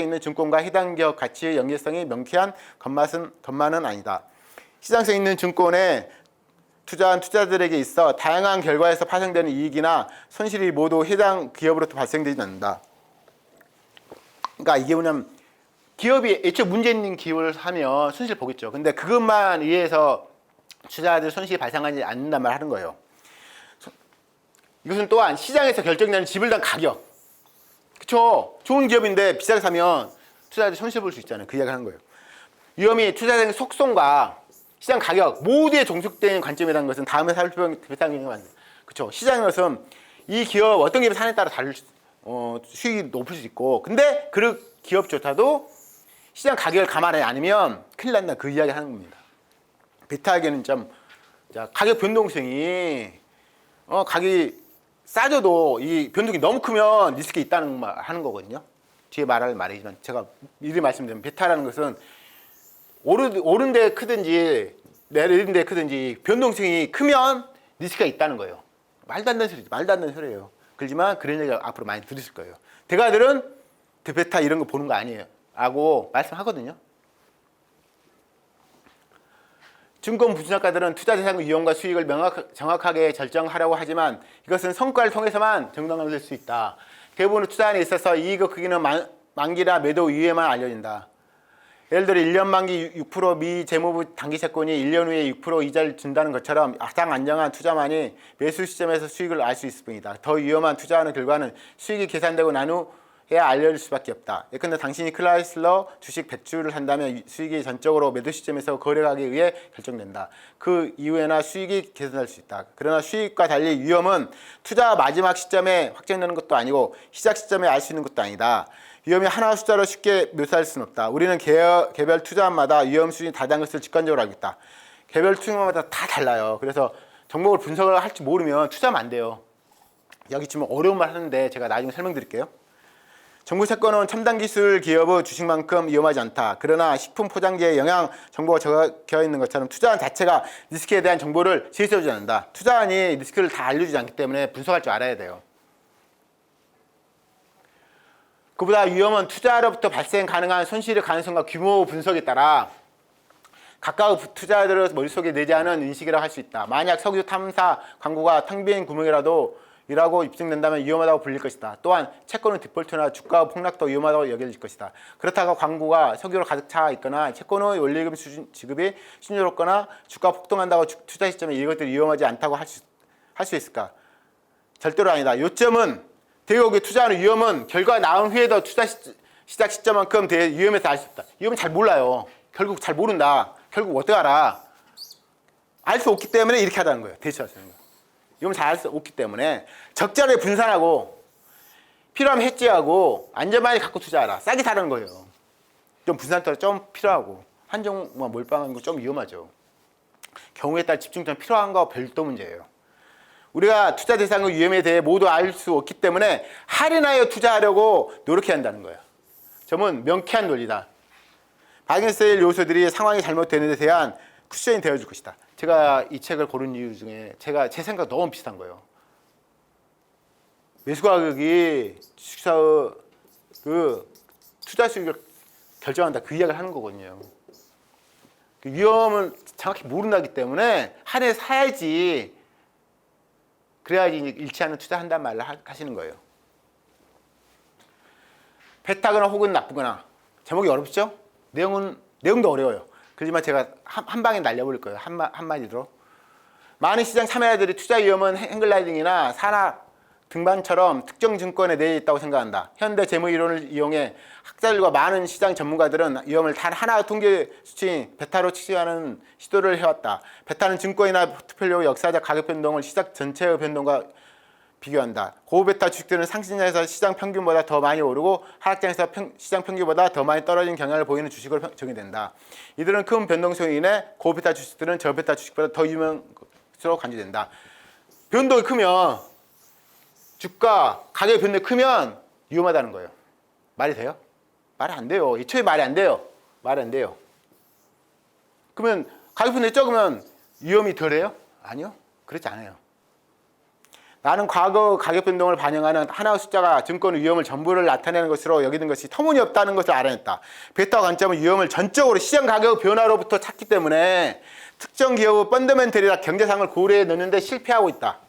있는 증권과 해당 기업 가치의 연계성이 명쾌한 것만은 아니다. 시장성 있는 증권에 투자한 투자들에게 있어 다양한 결과에서 파생되는 이익이나 손실이 모두 해당 기업으로부터 발생되지 않는다. 그러니까 이게 뭐냐면 기업이 애초에 문제 있는 기업을 사면 손실 보겠죠. 근데 그것만 의해서 투자자들 손실이 발생하지 않는단 말 하는 거예요. 이것은 또한 시장에서 결정되는 지불당 가격. 그쵸? 좋은 기업인데 비싸게 사면 투자자들이 손실 볼 수 있잖아요. 그 이야기 하는 거예요. 위험이 투자자의 속성과 시장 가격 모두에 종속된 관점이라는 것은 다음에 살펴본 배타적인 게 맞습니다. 그렇죠. 시장인 것은 이 기업 어떤 기업이 사는에 따라 다를 수익이 높을 수 있고, 근데 그 기업조차도 시장 가격을 감안하지 않으면 큰일 난다, 그 이야기 하는 겁니다. 베타에게는 좀 가격 변동성이 가격이 싸져도 이 변동이 너무 크면 리스크가 있다는 말 하는 거거든요. 뒤에 말할 말이지만 제가 미리 말씀드리면 베타라는 것은 오른 데 크든지 내리는 데 크든지 변동성이 크면 리스크가 있다는 거예요. 말도 안 되는 소리죠. 말도 안 되는 소리예요. 그렇지만 그런 얘기 앞으로 많이 들으실 거예요. 대가들은 베타 이런 거 보는 거 아니에요 라고 말씀하거든요. 증권 분석가들은 투자 대상 위험과 수익을 정확하게 결정하려고 하지만 이것은 성과를 통해서만 정당화될 수 있다. 대부분 투자안에 있어서 이익의 크기는 만기나 매도 이후에만 알려진다. 예를 들어 1년 만기 6% 미 재무부 단기 채권이 1년 후에 6% 이자를 준다는 것처럼 가장 안정한 투자만이 매수 시점에서 수익을 알 수 있을 뿐이다. 더 위험한 투자하는 결과는 수익이 계산되고 난 후에 알려질 수밖에 없다. 예컨대 당신이 클라이슬러 주식 100주를 산다면 수익이 전적으로 매도 시점에서 거래가격에 의해 결정된다. 그 이후에나 수익이 계산될 수 있다. 그러나 수익과 달리 위험은 투자 마지막 시점에 확정되는 것도 아니고 시작 시점에 알 수 있는 것도 아니다. 위험이 하나 숫자로 쉽게 묘사할 수는 없다. 우리는 개별 투자마다 위험 수준이 다른 것을 직관적으로 알고 있다. 개별 투자마다 다 달라요. 그래서 종목을 분석을 할 줄 모르면 투자하면 안 돼요. 여기 지금 어려운 말 하는데 제가 나중에 설명드릴게요. 정부 채권은 첨단 기술 기업의 주식만큼 위험하지 않다. 그러나 식품 포장지에 영양 정보가 적혀 있는 것처럼 투자안 자체가 리스크에 대한 정보를 제시해주지 않는다. 투자안이 리스크를 다 알려주지 않기 때문에 분석할 줄 알아야 돼요. 그보다 위험은 투자로부터 발생 가능한 손실의 가능성과 규모 분석에 따라 각각 투자자들의 머릿속에 내지 않은 인식이라고 할 수 있다. 만약 석유 탐사 광고가 텅 빈 구멍이라고 입증된다면 위험하다고 불릴 것이다. 또한 채권의 디폴트나 주가 폭락도 위험하다고 여겨질 것이다. 그렇다고 광고가 석유로 가득 차 있거나 채권의 원리금 지급이 순조롭거나 주가 폭등한다고 투자 시점에 이것들이 위험하지 않다고 할 수 있을까? 절대로 아니다. 요점은 대기업에 투자하는 위험은 결과가 나온 후에도 투자 시작 시점만큼 위험해서 알 수 없다. 위험은 잘 몰라요. 결국 잘 모른다. 결국 어떻게 알아? 알 수 없기 때문에 이렇게 하자는 거예요. 대처하시는 거예요. 위험을 잘 알 수 없기 때문에 적절하게 분산하고 필요하면 해지하고 안전만이 갖고 투자하라. 싸게 사는 거예요. 좀 분산도가 좀 필요하고 한정만 몰빵하는 거 좀 위험하죠. 경우에 따라 집중점 필요한 거 별도 문제예요. 우리가 투자 대상의 위험에 대해 모두 알 수 없기 때문에 할인하여 투자하려고 노력해야 한다는 거예요. 점은 명쾌한 논리다. 발견될 요소들이 상황이 잘못되는 데 대한 쿠션이 되어줄 것이다. 제가 이 책을 고른 이유 중에 제 생각 너무 비슷한 거예요. 매수 가격이 주식사의 그 투자 수익을 결정한다, 그 이야기를 하는 거거든요. 그 위험을 정확히 모른다기 때문에 할인해 사야지, 그래야지 잃지 않는 투자한다는 말을 하시는 거예요. 베타거나 혹은 나쁘거나. 제목이 어렵죠? 내용도 어려워요. 그렇지만 제가 한 방에 날려버릴 거예요. 한마디로. 많은 시장 참여자들이 투자 위험은 행글라이딩이나 산악 등반처럼 특정 증권에 내려 있다고 생각한다. 현대 재무 이론을 이용해 학자들과 많은 시장 전문가들은 위험을 단 하나의 통계 수치인 베타로 측정하는 시도를 해왔다. 베타는 증권이나 포트폴리오 역사적 가격 변동을 시장 전체의 변동과 비교한다. 고베타 주식들은 상승장에서 시장 평균보다 더 많이 오르고 하락장에서 시장 평균보다 더 많이 떨어진 경향을 보이는 주식으로 정의된다. 이들은 큰 변동성으로 인해 고베타 주식들은 저베타 주식보다 더 유명한 것으로 간주된다. 변동이 크면 주가 가격 변동이 크면 위험하다는 거예요. 말이 돼요? 말이 안 돼요. 애초에 말이 안 돼요. 말이 안 돼요. 그러면 가격 변동이 적으면 위험이 덜해요? 아니요. 그렇지 않아요. 나는 과거 가격 변동을 반영하는 하나의 숫자가 증권의 위험을 전부를 나타내는 것으로 여기는 것이 터무니없다는 것을 알아냈다. 베타 관점은 위험을 전적으로 시장 가격 변화로부터 찾기 때문에 특정 기업의 펀더멘털이나 경제상을 고려해 넣는데 실패하고 있다.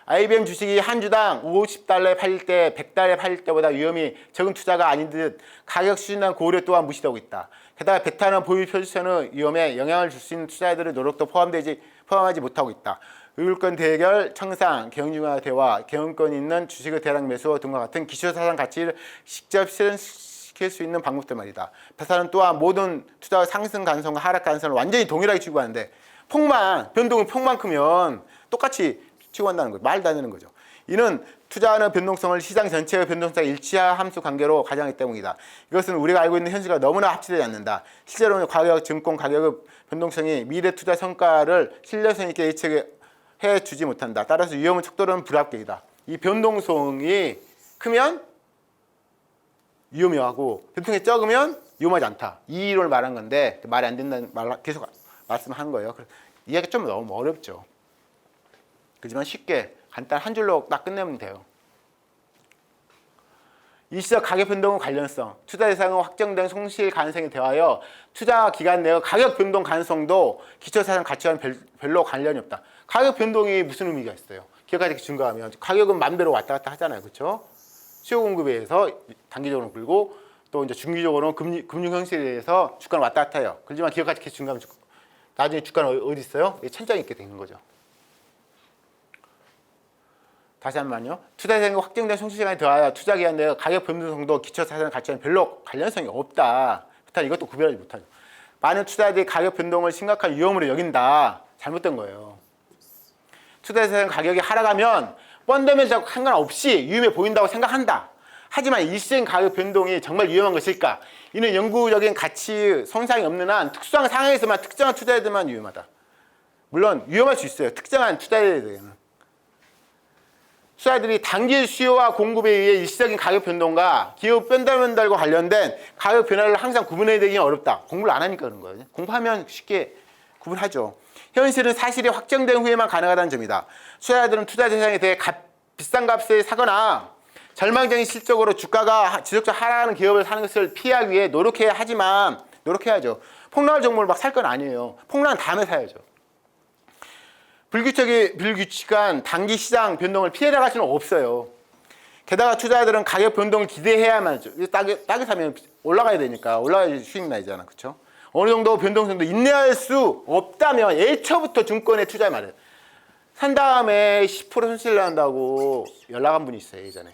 IBM 주식이 한 주당 50달러에 팔릴 때 100달러에 팔릴 때보다 위험이 적은 투자가 아닌 듯 가격 수준상 고려 또한 무시되고 있다. 게다가 베타는 보유 포지션의 위험에 영향을 줄 수 있는 투자자들의 노력도 포함하지 못하고 있다. 의율권 대결, 청산, 경중화 대화, 경영권 있는 주식의 대량 매수 등과 같은 기초자산 가치를 직접 실현시킬 지킬 수 있는 방법들 말이다. 배사는 또한 모든 투자의 상승 가능성과 하락 가능성을 완전히 동일하게 취급하는데 변동은 폭만 크면 똑같이 취급한다는 거죠. 말도 안 되는 거죠. 이는 투자하는 변동성을 시장 전체의 변동성과 일치한 함수 관계로 가정하기 때문이다. 이것은 우리가 알고 있는 현실과 너무나 합치되지 않는다. 실제로는 가격, 증권 가격의 변동성이 미래 투자 성과를 신뢰성 있게 예측해 주지 못한다. 따라서 위험은 척도는 불합격이다. 이 변동성이 크면 위험하고 변동성이 적으면 위험하지 않다. 이 이론을 말한 건데 말이 안 된다는 말 계속 말씀한 거예요. 이해가 좀 너무 어렵죠. 그렇지만 쉽게 간단 한 줄로 딱 끝내면 돼요. 일시적 가격 변동 관련성, 투자 대상은 확정된 손실 가능성에 대하여 투자 기간 내의 가격 변동 가능성도 기초자산 가치와는 별로 관련이 없다. 가격 변동이 무슨 의미가 있어요? 기업가치 증가하면 가격은 마음대로 왔다 갔다 하잖아요, 그렇죠? 수요 공급에 의해서 단기적으로 불고 또 이제 중기적으로는 금융 현실에 의해서 주가는 왔다 갔다 해요. 그렇지만 기업가치 증가하면 나중에 주가는 어디 있어요? 천장이 있게 되는 거죠. 다시 한 번요. 투자 대상이 확정된 손실시간에 더하여 투자 기간 내의 가격 변동성도 기초 자산 가치와는 별로 관련성이 없다. 일단 이것도 구별하지 못하죠. 많은 투자자들이 가격 변동을 심각한 위험으로 여긴다. 잘못된 거예요. 투자 대상 가격이 하락하면 펀더멘털하고 상관없이 위험해 보인다고 생각한다. 하지만 일시적인 가격 변동이 정말 위험한 것일까? 이는 영구적인 가치 손상이 없는 한 특수한 상황에서만 특정한 투자자들만 위험하다. 물론 위험할 수 있어요. 특정한 투자자들에게는. 투자자들이 단기 수요와 공급에 의해 일시적인 가격 변동과 기업 펀더멘털과 관련된 가격 변화를 항상 구분해내기 어렵다. 공부를 안 하니까 그런 거예요. 공부하면 쉽게 구분하죠. 현실은 사실이 확정된 후에만 가능하다는 점이다. 투자자들은 투자 대상에 대해 비싼 값에 사거나 절망적인 실적으로 주가가 지속적으로 하락하는 기업을 사는 것을 피하기 위해 노력해야 하지만 노력해야죠. 폭락할 종목을 막 살 건 아니에요. 폭락한 다음에 사야죠. 불규칙한 단기 시장 변동을 피해 나갈 수는 없어요. 게다가 투자자들은 가격 변동을 기대해야만 하죠. 싸게 사면 올라가야 되니까 올라가야 수익 나잖아, 그렇죠? 어느 정도 변동성도 인내할 수 없다면 애초부터 증권에 투자해 말해요. 산 다음에 10% 손실 난다고 연락 한 분이 있어요, 예전에.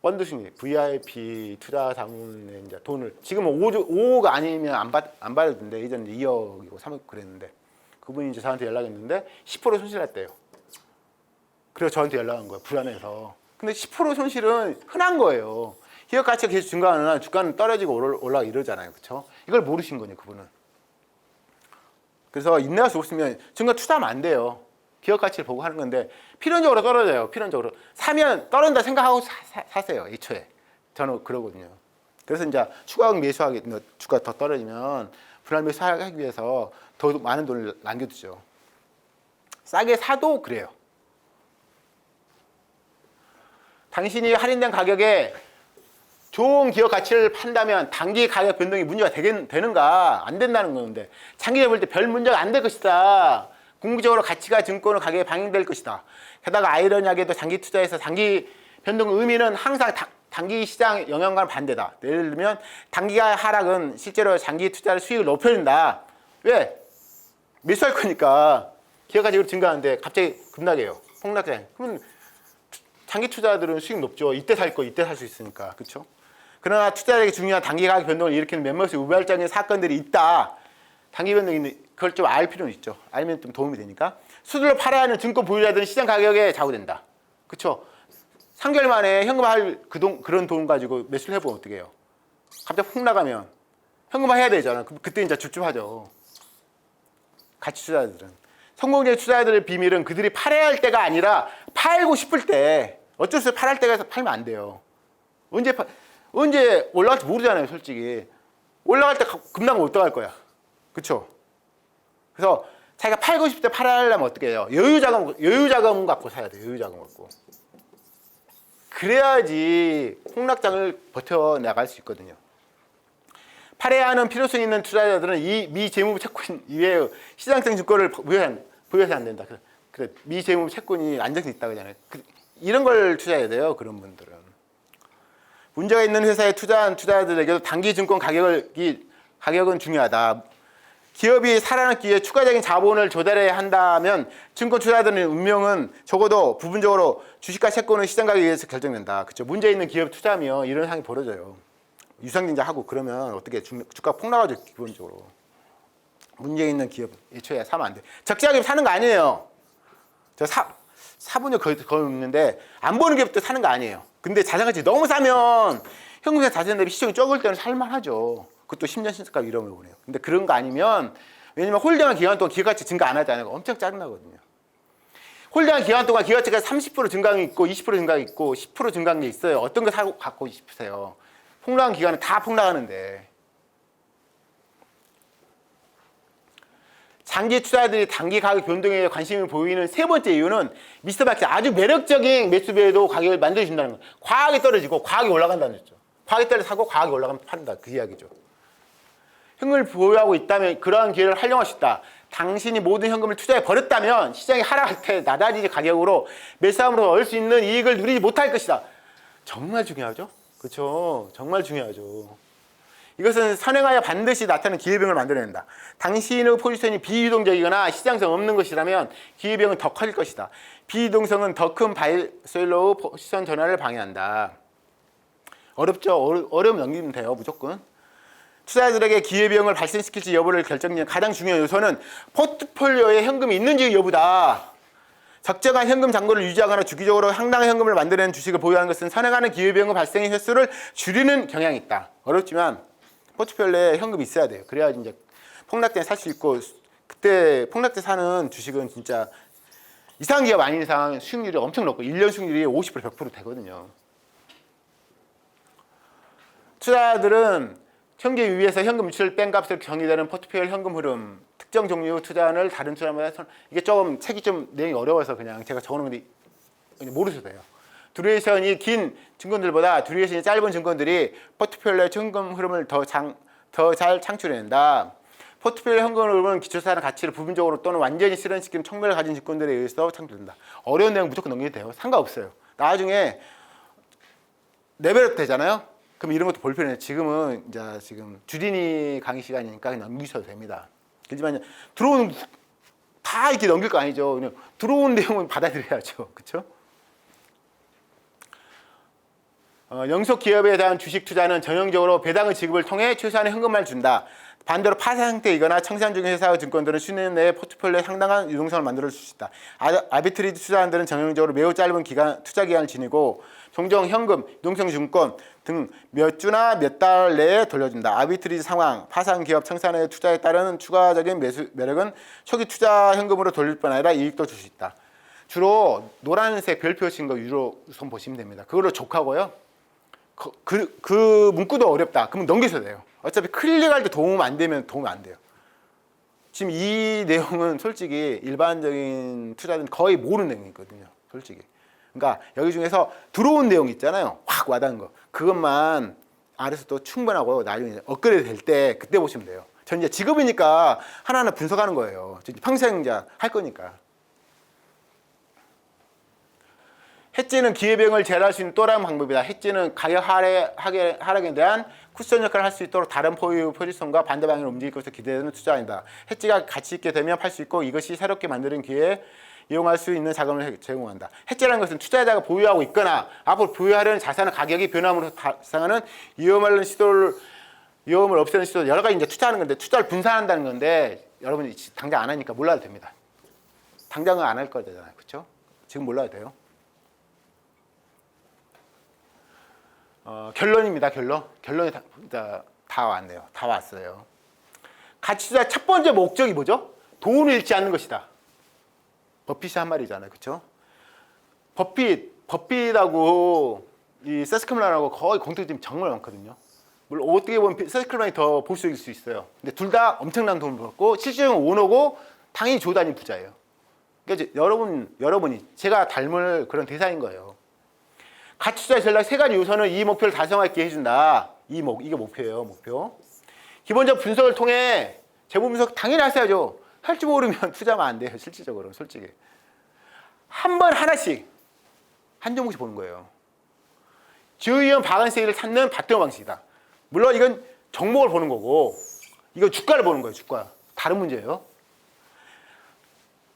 펀드 승리, VIP 투자 자문에 이제 돈을 지금은 5억 아니면 안 받아도 된대. 예전에 2억이고 3억 그랬는데 그분이 이제 저한테 연락했는데 10% 손실했대요. 그래서 저한테 연락한 거예요. 불안해서. 근데 10% 손실은 흔한 거예요. 기업 가치가 계속 증가하는 한 주가는 떨어지고 올라가 이러잖아요, 그렇죠? 이걸 모르신 거네요, 그분은. 그래서 인내할 수 없으면 증권 투자하면 안 돼요. 기업 가치를 보고 하는 건데 필연적으로 떨어져요. 필연적으로 사면 떨어진다 생각하고 사세요. 애초에 저는 그러거든요. 그래서 이제 추가적 매수하기 주가 더 떨어지면 분할 매수하기 위해서 더 많은 돈을 남겨두죠. 싸게 사도 그래요. 당신이 할인된 가격에 좋은 기업 가치를 판다면 단기 가격 변동이 문제가 되는가? 안 된다는 건데 장기적으로 볼 때 별 문제가 안 될 것이다. 궁극적으로 가치가 증권의 가격에 반영될 것이다. 게다가 아이러니하게도 장기 투자에서 단기 변동 의미는 항상 단기 시장 영향과는 반대다. 예를 들면 단기가 하락은 실제로 장기 투자의 수익을 높여준다. 왜? 매수할 거니까 기업 가치가 증가하는데 갑자기 급락해요. 폭락해. 그러면 장기 투자들은 수익 높죠. 이때 살 거 이때 살 수 있으니까. 그렇죠? 그러나 투자자에게 중요한 단기 가격 변동을 일으키는 몇몇의 우발적인 사건들이 있다. 단기 변동이 있는 그걸 좀 알 필요는 있죠. 알면 좀 도움이 되니까. 수수료 팔아야 하는 증권 보유자들은 시장 가격에 좌우된다. 그렇죠? 3개월 만에 현금화할 그런 돈 가지고 매수를 해보면 어떻게 해요? 갑자기 폭 나가면 현금화 해야 되잖아. 그때 이제 줍줍하죠. 가치 투자자들은. 성공적인 투자자들의 비밀은 그들이 팔아야 할 때가 아니라 팔고 싶을 때 어쩔 수 없이 팔할 때가 팔면 안 돼요. 언제 올라갈지 모르잖아요, 솔직히. 올라갈 때 급락하면 어떡할 거야. 그쵸? 그래서 자기가 팔고 싶을 때 팔아려면 어떻게 해요? 여유자금 갖고 사야 돼요. 여유자금 갖고. 그래야지 폭락장을 버텨나갈 수 있거든요. 팔아야 하는 필요성이 있는 투자자들은 이 미재무 채권 이외에 시장성 증권을 보유해서 안 된다. 그래, 미재무 채권이 안정성 있다 그러잖아요. 이런 걸 투자해야 돼요. 그런 분들은. 문제가 있는 회사에 투자한 투자자들에게도 단기 증권 가격은 중요하다. 기업이 살아남기 위해 추가적인 자본을 조달해야 한다면 증권 투자자들의 운명은 적어도 부분적으로 주식과 채권은 시장 가격에 의해서 결정된다. 그렇죠? 문제 있는 기업 투자하면 이런 상황이 벌어져요. 유상증자 하고 그러면 어떻게 주가 폭락하죠, 기본적으로. 문제 있는 기업 애초에 사면 안 돼. 적자기업 사는 거 아니에요. 저 사본 적 거의 없는데 안 보는 기업도 사는 거 아니에요. 근데 자산가치 너무 싸면 현금성 자산 대비 시총이 적을 때는 살만하죠. 그것도 10년 신고가 이런 걸 보네요. 근데 그런 거 아니면, 왜냐면 홀딩한 기간 동안 기업가치 증가 안 하잖아요. 엄청 짜증나거든요. 홀딩한 기간 동안 기업가치가 30% 증가가 있고 20% 증가가 있고 10% 증가한 게 있어요. 어떤 거 사고 갖고 싶으세요? 폭락한 기간은 다 폭락하는데. 장기 투자자들이 단기 가격 변동에 관심을 보이는 세 번째 이유는 미스터박스 아주 매력적인 매수배에도 가격을 만들어준다는 거예요. 과하게 떨어지고 과하게 올라간다는 거죠. 과하게 떨어져 사고 과하게 올라가면 판다. 그 이야기죠. 현금을 보유하고 있다면 그러한 기회를 활용할 수 있다. 당신이 모든 현금을 투자해 버렸다면 시장이 하락할 때 낮아진 가격으로 매수함으로 얻을 수 있는 이익을 누리지 못할 것이다. 정말 중요하죠? 그렇죠. 정말 중요하죠. 이것은 선행하여 반드시 나타나는 기회비용을 만들어낸다. 당신의 포지션이 비유동적이거나 시장성 없는 것이라면 기회비용은 더 커질 것이다. 비유동성은 더 큰 바이셀러의 포지션 전환을 방해한다. 어렵죠? 어려움 넘기면 돼요, 무조건. 투자자들에게 기회비용을 발생시킬지 여부를 결정짓는 가장 중요한 요소는 포트폴리오에 현금이 있는지 여부다. 적정한 현금 잔고를 유지하거나 주기적으로 상당한 현금을 만들어내는 주식을 보유하는 것은 선행하는 기회비용의 발생의 횟수를 줄이는 경향이 있다. 어렵지만 포트폴리오에 현금이 있어야 돼요. 그래야지 이제 폭락 때 살 수 있고, 그때 폭락 때 사는 주식은 진짜 이상한 기업 아닌 이상 수익률이 엄청 높고 1년 수익률이 50% 100% 되거든요. 투자자들은 현금 위에서 현금 유출 뺀 값을 정의되는 포트폴리오 현금 흐름, 특정 종류 투자를 다른 투자마다 이게 조금 책이 좀 내용이 어려워서 그냥 제가 적어놓은 건데 모르셔도 돼요. 듀레이션이 긴 증권들보다 듀레이션이 짧은 증권들이 포트폴리오의 현금 흐름을 더 잘 창출해낸다. 포트폴리오 현금 흐름은 기초자산 가치를 부분적으로 또는 완전히 실현시키는 청매를 가진 증권들에 의해서 창출된다. 어려운 내용 무조건 넘겨도 돼요. 상관없어요. 나중에 레벨업 되잖아요. 그럼 이런 것도 볼 필요는 지금은 이제 지금 주린이 강의 시간이니까 그냥 넘기셔도 됩니다. 그렇지만 들어오는 다 이렇게 넘길 거 아니죠. 그냥 들어온 내용은 받아들여야죠. 그렇죠? 영속 기업에 대한 주식 투자는 전형적으로 배당의 지급을 통해 최소한의 현금을 준다. 반대로 파산 상태이거나 청산 중인 회사와 증권들은 수년 내에 포트폴리오에 상당한 유동성을 만들어 줄 수 있다. 아비트리지 투자자들은 전형적으로 매우 짧은 투자 기간을 지니고 종종 현금, 유동성 증권 등 몇 주나 몇 달 내에 돌려준다. 아비트리지 상황, 파산 기업 청산의 투자에 따른 추가적인 매력은 초기 투자 현금으로 돌릴 뿐 아니라 이익도 줄 수 있다. 주로 노란색 별표 친 거 위로 우선 보시면 됩니다. 그걸로 족하고요. 그 문구도 어렵다. 그러면 넘기셔도 돼요. 어차피 클릭할 때 도움 안 되면 도움 안 돼요. 지금 이 내용은 솔직히 일반적인 투자자는 거의 모르는 내용이거든요. 솔직히. 그러니까 여기 중에서 들어온 내용 있잖아요. 확 와닿는 거. 그것만 알아서 또 충분하고 나중에 업그레이드 될 때 그때 보시면 돼요. 전 이제 직업이니까 하나하나 분석하는 거예요. 평생 이제 할 거니까. 해지는 기회비용을 제한할 수 있는 또 다른 방법이다. 해지는 가격 하락에 대한 쿠션 역할을 할 수 있도록 다른 포유 포지션과 반대 방향으로 움직일 것을 기대되는 투자입니다. 해지가 가치 있게 되면 팔 수 있고 이것이 새롭게 만드는 기회에 이용할 수 있는 자금을 제공한다. 해지라는 것은 투자자가 보유하고 있거나 앞으로 보유하려는 자산의 가격이 변함으로 발생하는 위험을 없애는 시도 여러 가지 이제 투자하는 건데 투자를 분산한다는 건데 여러분이 당장 안 하니까 몰라도 됩니다. 당장은 안 할 거잖아요. 그렇죠? 지금 몰라도 돼요. 결론입니다. 결론이 다 왔네요. 다 왔어요. 가치 투자 첫 번째 목적이 뭐죠? 돈을 잃지 않는 것이다. 버핏이 한 말이잖아요. 그렇죠? 버핏하고 이 세스클만하고 거의 공통점이 정말 많거든요. 물론 어떻게 보면 세스클만이 더 보수적일 수 있어요. 근데 둘 다 엄청난 돈을 벌었고 실질적인 오너고 당연히 조단위 부자예요. 그러니까 여러분이 제가 닮을 그런 대상인 거예요. 가치 투자의 전략 세 가지 요소는 이 목표를 달성하게 해준다. 이게 목표예요. 목표. 기본적 분석을 통해 재무 분석 당연히 하셔야죠. 할 줄 모르면 투자하면 안 돼요. 실질적으로 솔직히. 한 번 하나씩 한 종목씩 보는 거예요. 주의원 바간세를 찾는 바트너 방식이다. 물론 이건 종목을 보는 거고 이건 주가를 보는 거예요. 주가. 다른 문제예요.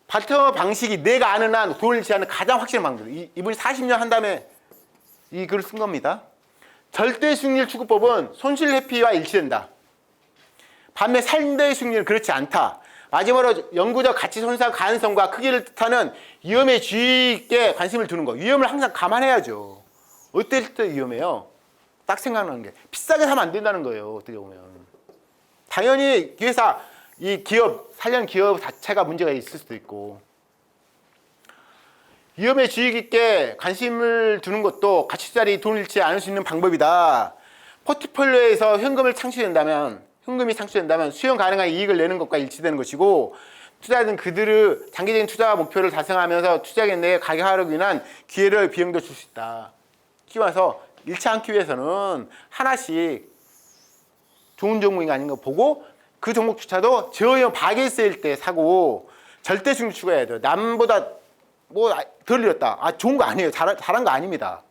파트너 방식이 내가 아는 한 돈을 잃지 않는 가장 확실한 방법. 이분이 40년 한 다음에 이 글을 쓴 겁니다. 절대 수익률 추구법은 손실 회피와 일치된다. 반면 상대 수익률은 그렇지 않다. 마지막으로 영구적 가치 손상 가능성과 크기를 뜻하는 위험에 주의 있게 관심을 두는 거. 위험을 항상 감안해야죠. 어떨 때 위험해요? 딱 생각나는 게 비싸게 사면 안 된다는 거예요. 어떻게 보면 당연히 회사, 이 기업, 살려는 기업 자체가 문제가 있을 수도 있고 위험에 주의 깊게 관심을 두는 것도 가치자리 돈을 잃지 않을 수 있는 방법이다. 포트폴리오에서 현금이 창출된다면 수용 가능한 이익을 내는 것과 일치되는 것이고 투자자는 그들의 장기적인 투자 목표를 달성하면서 투자액 내에 가격 하락을 위한 기회를 비용도 줄 수 있다. 키워서 잃지 않기 위해서는 하나씩 좋은 종목이 아닌 거 보고 그 종목조차도 저염 박일세일 때 사고 절대 수익률 추구해야 돼요. 남보다 뭐 덜 잃었다. 좋은 거 아니에요. 잘한 거 아닙니다.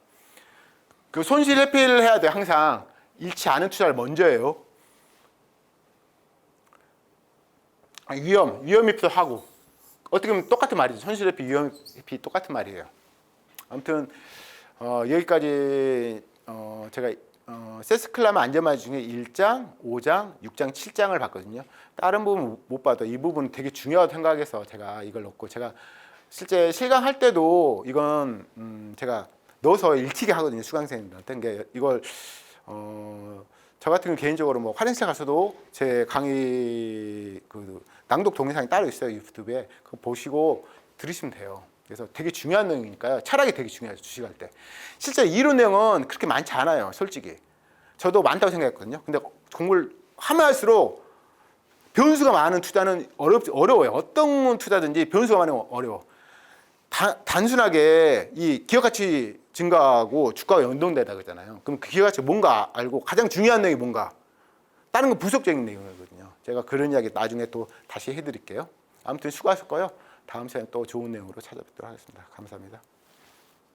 그 손실 회피를 해야 돼요. 항상 잃지 않은 투자를 먼저 해요. 위험 회피도 하고 어떻게 보면 똑같은 말이죠. 손실 회피, 위험 회피 똑같은 말이에요. 아무튼 여기까지 제가 세스클라마 안전마취 중에 1장, 5장, 6장, 7장을 봤거든요. 다른 부분 못 봐도 이 부분은 되게 중요하다고 생각해서 제가 이걸 넣고 제가 실제 실강할 때도 이건 제가 넣어서 읽히게 하거든요. 수강생들한테. 이걸 저 같은 경우 개인적으로 뭐 화장실 가서도 제 강의 그 낭독 동영상이 따로 있어요. 유튜브에. 그거 보시고 들으시면 돼요. 그래서 되게 중요한 내용이니까요. 철학이 되게 중요해요. 주식할 때. 실제 이론 내용은 그렇게 많지 않아요. 솔직히. 저도 많다고 생각했거든요. 근데 공부를 하면 할수록 변수가 많은 투자는 어려워요. 어떤 투자든지 변수가 많으면 어려워. 단순하게 이 기업가치 증가하고 주가가 연동되다 그러잖아요. 그럼 그 기업가치가 뭔가 알고 가장 중요한 내용이 뭔가 다른 건 부수적인 내용이거든요. 제가 그런 이야기 나중에 또 다시 해드릴게요. 아무튼 수고하셨고요. 다음 시간에 또 좋은 내용으로 찾아뵙도록 하겠습니다. 감사합니다.